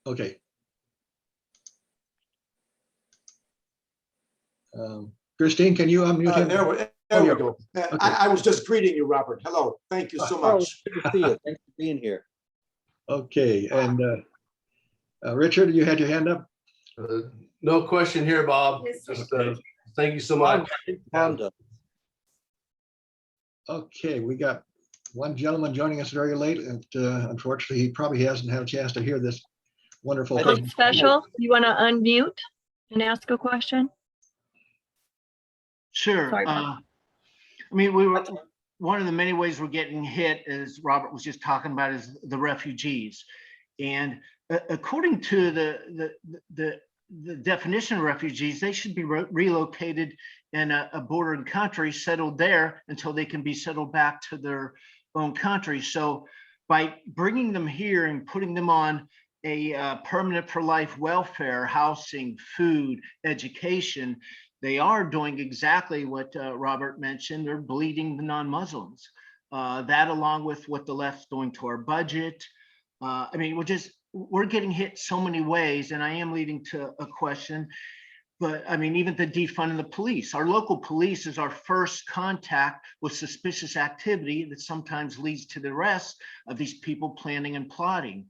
Okay. Christine, can you unmute him?
There we go. I was just greeting you, Robert. Hello. Thank you so
Oh,
much.
good to see you. Thanks for being here.
Okay. And Richard, you had your hand up?
No question here, Bob. Just thank you so much.
Honda.
Okay, we got one gentleman joining us very late, and unfortunately, he probably hasn't had a chance to hear this wonderful.
Philip Special, you want to unmute and ask a question?
Sure.
Sorry, Bob.
I mean, one of the many ways we're getting hit, as Robert was just talking about, is the refugees. And according to the definition of refugees, they should be relocated in a bordering country, settled there until they can be settled back to their own country. So by bringing them here and putting them on a permanent for life welfare, housing, food, education, they are doing exactly what Robert mentioned. They're bleeding the non-Muslims. That, along with what the left's doing to our budget. I mean, we're getting hit so many ways, and I am leading to a question. But I mean, even the defunding the police. Our local police is our first contact with suspicious activity that sometimes leads to the arrest of these people planning and plotting.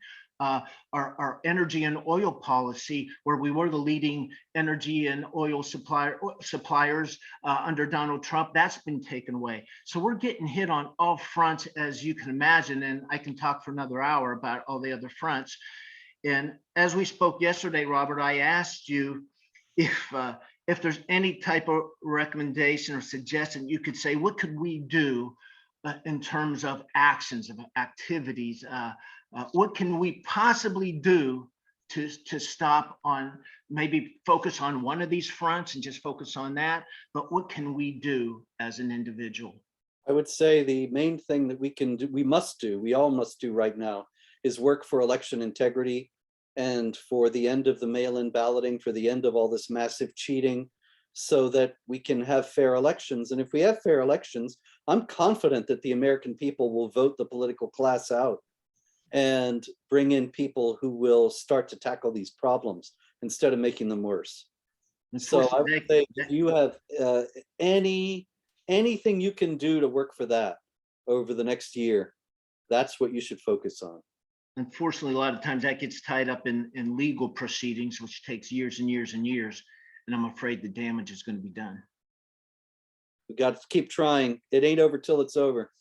Our energy and oil policy, where we were the leading energy and oil suppliers under Donald Trump, that's been taken away. So we're getting hit on all fronts, as you can imagine, and I can talk for another hour about all the other fronts. And as we spoke yesterday, Robert, I asked you if there's any type of recommendation or suggestion you could say, what could we do in terms of actions, of activities? What can we possibly do to stop on, maybe focus on one of these fronts and just focus on that? But what can we do as an individual?
I would say the main thing that we can do, we all must do right now, is work for election integrity and for the end of the mail-in balloting, for the end of all this massive cheating, so that we can have fair elections. And if we have fair elections, I'm confident that the American people will vote the political class out and bring in people who will start to tackle these problems instead of making them worse. So I would say, if you have anything you can do to work for that over the next year, that's what you should focus on.
Unfortunately, a lot of times that gets tied up in legal proceedings, which takes years and years and years. And I'm afraid the damage is going to be done.
We got to keep trying. It ain't over till it's over.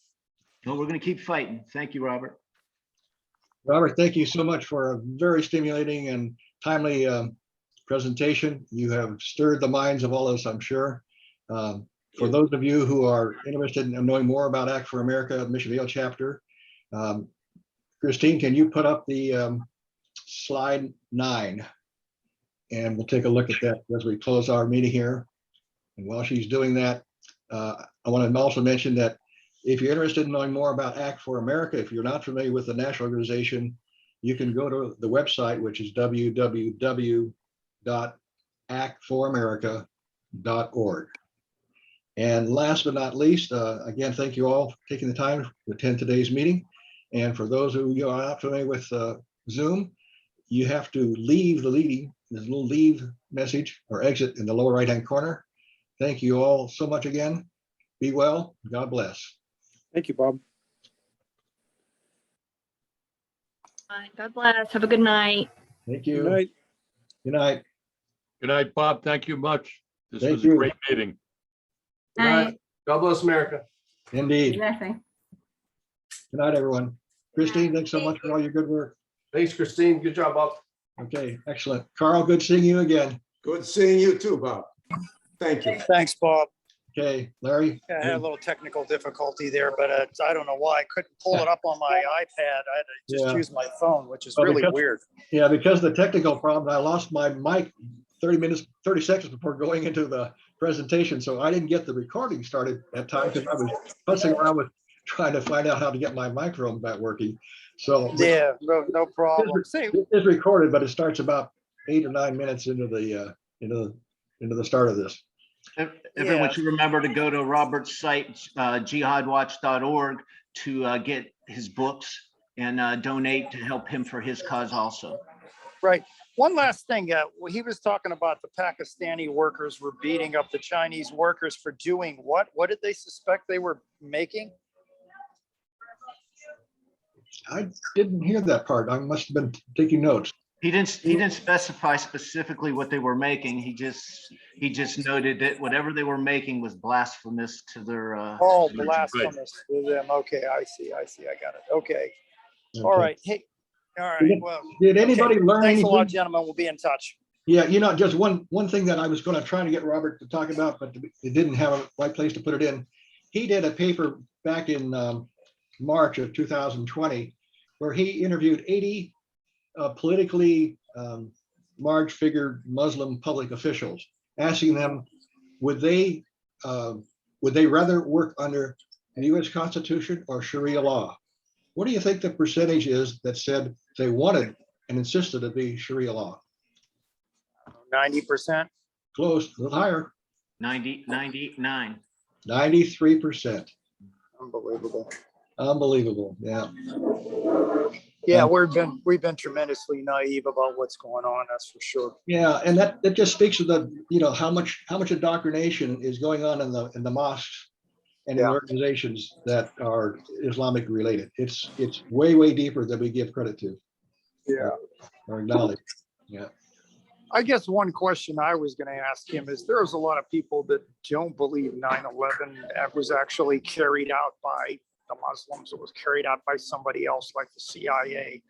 No, we're going to keep fighting. Thank you, Robert.
Robert, thank you so much for a very stimulating and timely presentation. You have stirred the minds of all of us, I'm sure. For those of you who are interested in knowing more about Act for America Mission Viejo Chapter, Christine, can you put up the slide 9? And we'll take a look at that as we close our meeting here. And while she's doing that, I want to also mention that if you're interested in knowing more about Act for America, if you're not familiar with the national organization, you can go to the website, which is www.actforamerica.org. And last but not least, again, thank you all for taking the time to attend today's meeting. And for those who are not familiar with Zoom, you have to leave the leading, there's a little leave message or exit in the lower right-hand corner. Thank you all so much again. Be well. God bless.
Thank you, Bob.
God bless. Have a good night.
Thank
Good
you.
night.
Good night.
Good night, Bob. Thank you much. This
Thank
was
you.
a great meeting.
Good night. God bless America.
Indeed.
Exactly.
Good night, everyone. Christine, thanks so much for all your good work.
Thanks, Christine. Good job, Bob.
Okay, excellent. Carl, good seeing you again.
Good seeing you too, Bob. Thank you.
Thanks, Bob.
Okay, Larry.
Yeah, I had a little technical difficulty there, but I don't know why. I couldn't pull it up on my iPad. I had to just
Yeah.
use my phone, which is
Well,
really
because-
weird.
Yeah, because of the technical problem, I lost my mic 30 seconds before going into the presentation. So I didn't get the recording started at time because I was fussing around with trying to find out how to get my microphone back working. So
Yeah, no problem. Say,
it is recorded, but it starts about 8 or 9 minutes into the start of this.
Everyone
Yeah.
should remember to go to Robert's site, jihadwatch.org, to get his books and donate to help him for his cause also.
right. One last thing. He was talking about the Pakistani workers were beating up the Chinese workers for doing what? What did they suspect they were making?
I didn't hear that part. I must have been taking notes.
He didn't specify specifically what they were making. He just noted that whatever they were making was blasphemous to their
Oh,
religion.
blasphemous to them. Okay, I see. I got it. Okay. All
Okay.
right. Hey, all right. Well,
Did anybody learn
thanks a lot,
anything?
gentlemen. We'll be in touch.
Yeah, just one thing that I was going to try to get Robert to talk about, but it didn't have a right place to put it in. He did a paper back in March of 2020, where he interviewed 80 politically large figure Muslim public officials, asking them, would they rather work under the U.S. Constitution or Sharia law? What do you think the percentage is that said they wanted and insisted to be Sharia law?
90%.
Close, a little higher,
99.
93%.
Unbelievable.
Unbelievable, yeah.
Yeah, we've been tremendously naive about what's going on. That's for sure.
Yeah, and that just speaks to the how much indoctrination is going on in the mosques and in
Yeah.
organizations that are Islamic related. It's way deeper than we give credit to
Yeah.
or acknowledge. Yeah.
I guess one question I was going to ask him is there's a lot of people that don't believe 9/11 was actually carried out by the Muslims. It was carried out by somebody else like the CIA.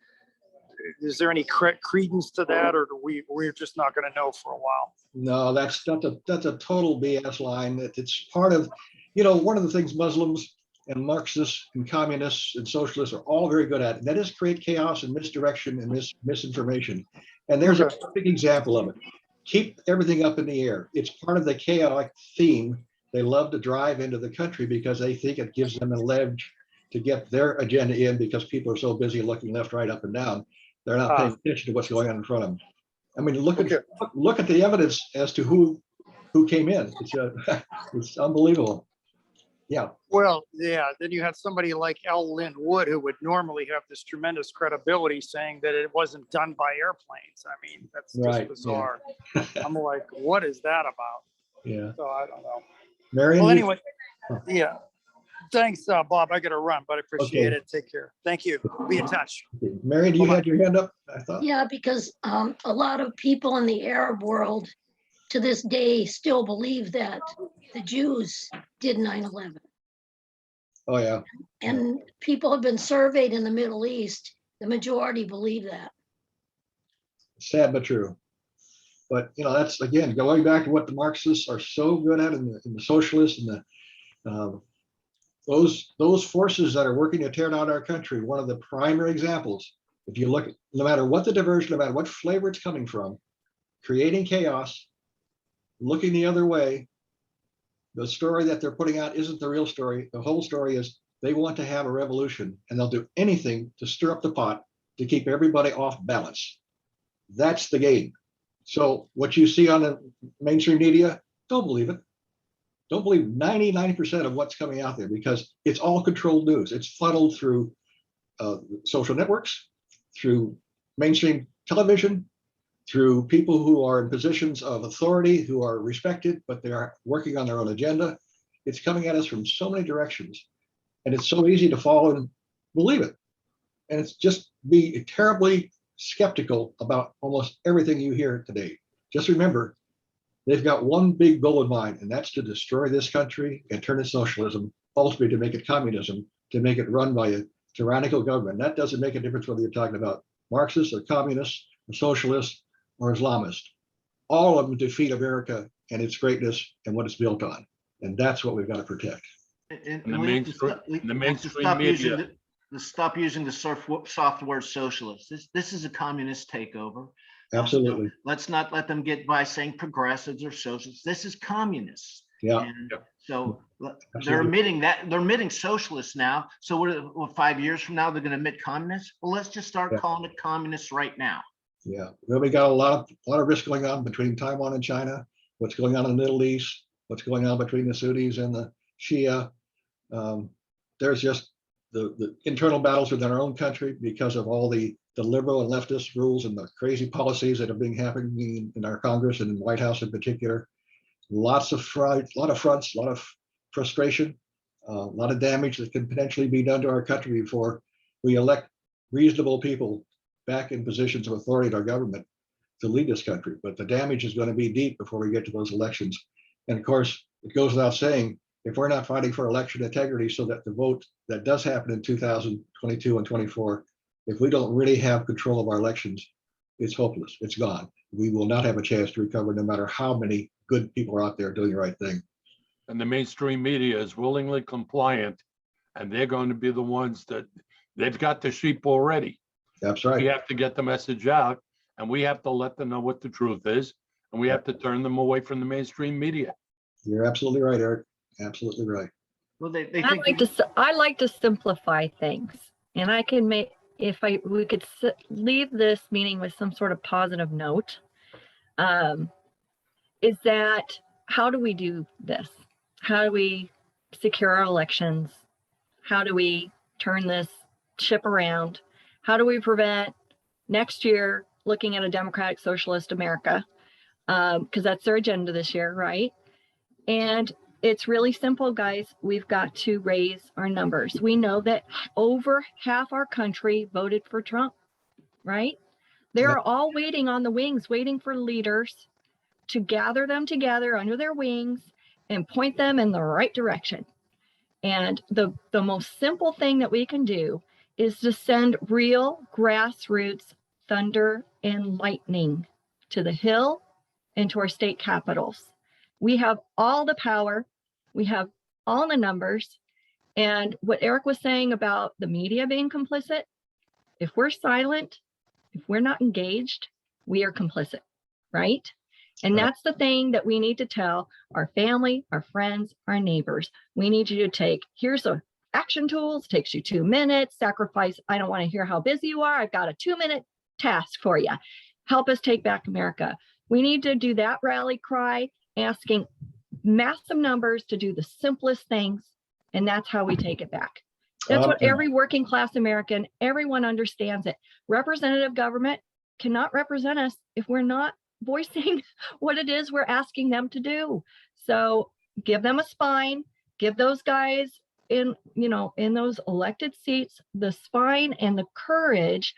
Is there any credence to that, or we're just not going to know for a while?
No, that's a total BS line. It's part of, one of the things Muslims and Marxists and communists and socialists are all very good at, and that is create chaos and misdirection and misinformation. And there's a perfect example of it. Keep everything up in the air. It's part of the chaotic theme they love to drive into the country because they think it gives them a ledge to get their agenda in because people are so busy looking left, right, up, and down. They're not paying attention to what's going on in front of them. I mean, look at the evidence as to who came in. It's unbelievable. Yeah.
Well, yeah. Then you have somebody like L. Lynn Wood, who would normally have this tremendous credibility, saying that it wasn't done by airplanes. I mean, that's just
Right,
bizarre. I'm like, what is that about?
Yeah.
So I don't know.
Marion,
Well, anyway, yeah. Thanks, Bob. I got to run, but I appreciate
Okay.
it. Take care. Thank you. Be in touch.
Marion, you had your hand up, I thought.
Yeah, because a lot of people in the Arab world to this day still believe that the Jews did 9/11.
Oh, yeah.
And people have been surveyed in the Middle East. The majority believe that.
Sad but true. But that's again going back to what the Marxists are so good at, and the socialists and the those forces that are working to tear down our country. One of the primary examples, if you look, no matter what the diversion, no matter what flavor it's coming from, creating chaos, looking the other way. The story that they're putting out isn't the real story. The whole story is they want to have a revolution, and they'll do anything to stir up the pot to keep everybody off balance. That's the game. So what you see on the mainstream media, don't believe it. Don't believe 99% of what's coming out there because it's all controlled news. It's funneled through social networks, through mainstream television, through people who are in positions of authority, who are respected, but they are working on their own agenda. It's coming at us from so many directions. And it's so easy to fall and believe it. And it's just be terribly skeptical about almost everything you hear today. Just remember, they've got one big goal in mind, and that's to destroy this country and turn it socialism, ultimately to make it communism, to make it run by a tyrannical government. That doesn't make a difference whether you're talking about Marxists or communists or socialists or Islamists. All of them defeat America and its greatness and what it's built on. And that's what we've got to protect.
And
the
we have to
mainstream-
stop- we
the
have to
mainstream
stop using
media.
stop using the soft word socialist. This is a communist takeover.
Absolutely.
Let's not let them get by saying progressives or socialists. This is communists.
Yeah.
And so they're
Absolutely.
admitting socialists now. So what 5 years from now, they're going to admit communists? Well, let's just start
Yeah.
calling it communists right now.
Yeah. Well, we got a lot of risk going on between Taiwan and China, what's going on in the Middle East, what's going on between the Sunnis and the Shia. There's just the internal battles within our own country because of all the liberal and leftist rules and the crazy policies that are being happening in our Congress and in the White House in particular. Lots of fright, a lot of fronts, a lot of frustration, a lot of damage that can potentially be done to our country before we elect reasonable people back in positions of authority in our government to lead this country. But the damage is going to be deep before we get to those elections. And of course, it goes without saying, if we're not fighting for election integrity so that the vote that does happen in 2022 and 24, if we don't really have control of our elections, it's hopeless. It's gone. We will not have a chance to recover no matter how many good people are out there doing the right thing.
And the mainstream media is willingly compliant, and they're going to be the ones that they've got the sheep already.
That's
We
right.
have to get the message out, and we have to let them know what the truth is, and we have to turn them away from the mainstream media.
You're absolutely right, Eric. Absolutely right.
Well, they
I
think
like to I like to simplify things, and I can make we could leave this meeting with some sort of positive note. Is that how do we do this? How do we secure our elections? How do we turn this ship around? How do we prevent next year looking at a democratic socialist America? Because that's their agenda this year, right? And it's really simple, guys. We've got to raise our numbers. We know that over half our country voted for Trump, right? They're all waiting on the wings, waiting for leaders to gather them together under their wings and point them in the right direction. And the most simple thing that we can do is to send real grassroots thunder and lightning to the Hill and to our state capitals. We have all the power. We have all the numbers. And what Eric was saying about the media being complicit, if we're silent, if we're not engaged, we are complicit, right? And that's the thing that we need to tell our family, our friends, our neighbors. We need you to take, here's a action tools, takes you 2 minutes, sacrifice. I don't want to hear how busy you are. I've got a 2-minute task for you. Help us take back America. We need to do that rally cry, asking massive numbers to do the simplest things. And that's how we take it back. That's what every working class American, everyone understands it. Representative government cannot represent us if we're not voicing what it is we're asking them to do. So give them a spine, give those guys in those elected seats the spine and the courage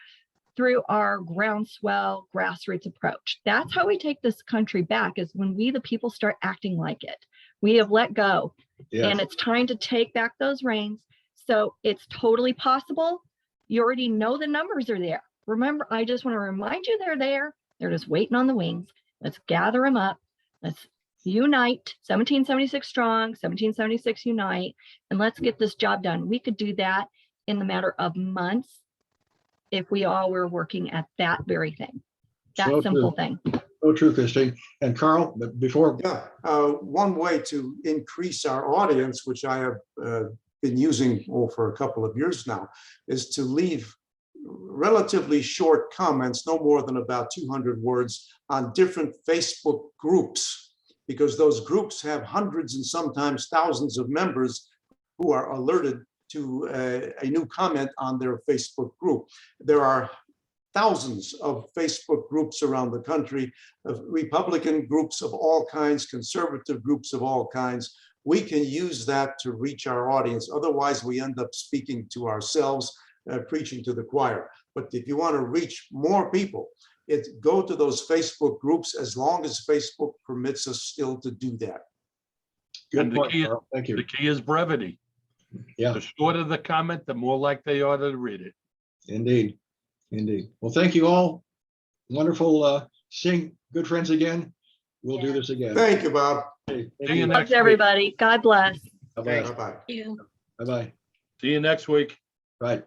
through our groundswell grassroots approach. That's how we take this country back, is when we the people start acting like it. We have let go. Yes. And it's time to take back those reins. So it's totally possible. You already know the numbers are there. Remember, I just want to remind you they're there. They're just waiting on the wings. Let's gather them up. Let's unite, 1776 strong, 1776 unite, and let's get this job done. We could do that in the matter of months if we all were working at that very thing, that so simple thing.
So true, Christine. And Carl, before.
Yeah, one way to increase our audience, which I have been using for a couple of years now, is to leave relatively short comments, no more than about 200 words, on different Facebook groups, because those groups have hundreds and sometimes thousands of members who are alerted to a new comment on their Facebook group. There are thousands of Facebook groups around the country, of Republican groups of all kinds, conservative groups of all kinds. We can use that to reach our audience. Otherwise, we end up speaking to ourselves, preaching to the choir. But if you want to reach more people, go to those Facebook groups as long as Facebook permits us still to do that.
Good
And the
point,
key,
Carl. Thank you.
the key is brevity.
Yeah,
The shorter the comment, the more like they ought to read it.
indeed. Indeed. Well, thank you all. Wonderful seeing good friends again. We'll do
Yeah.
this again.
Thank you, Bob.
Okay, thank
See you
you.
next
Loves
week.
everybody. God bless.
Bye-bye.
Bye-bye.
You.
Bye-bye.
See you next week.
Right.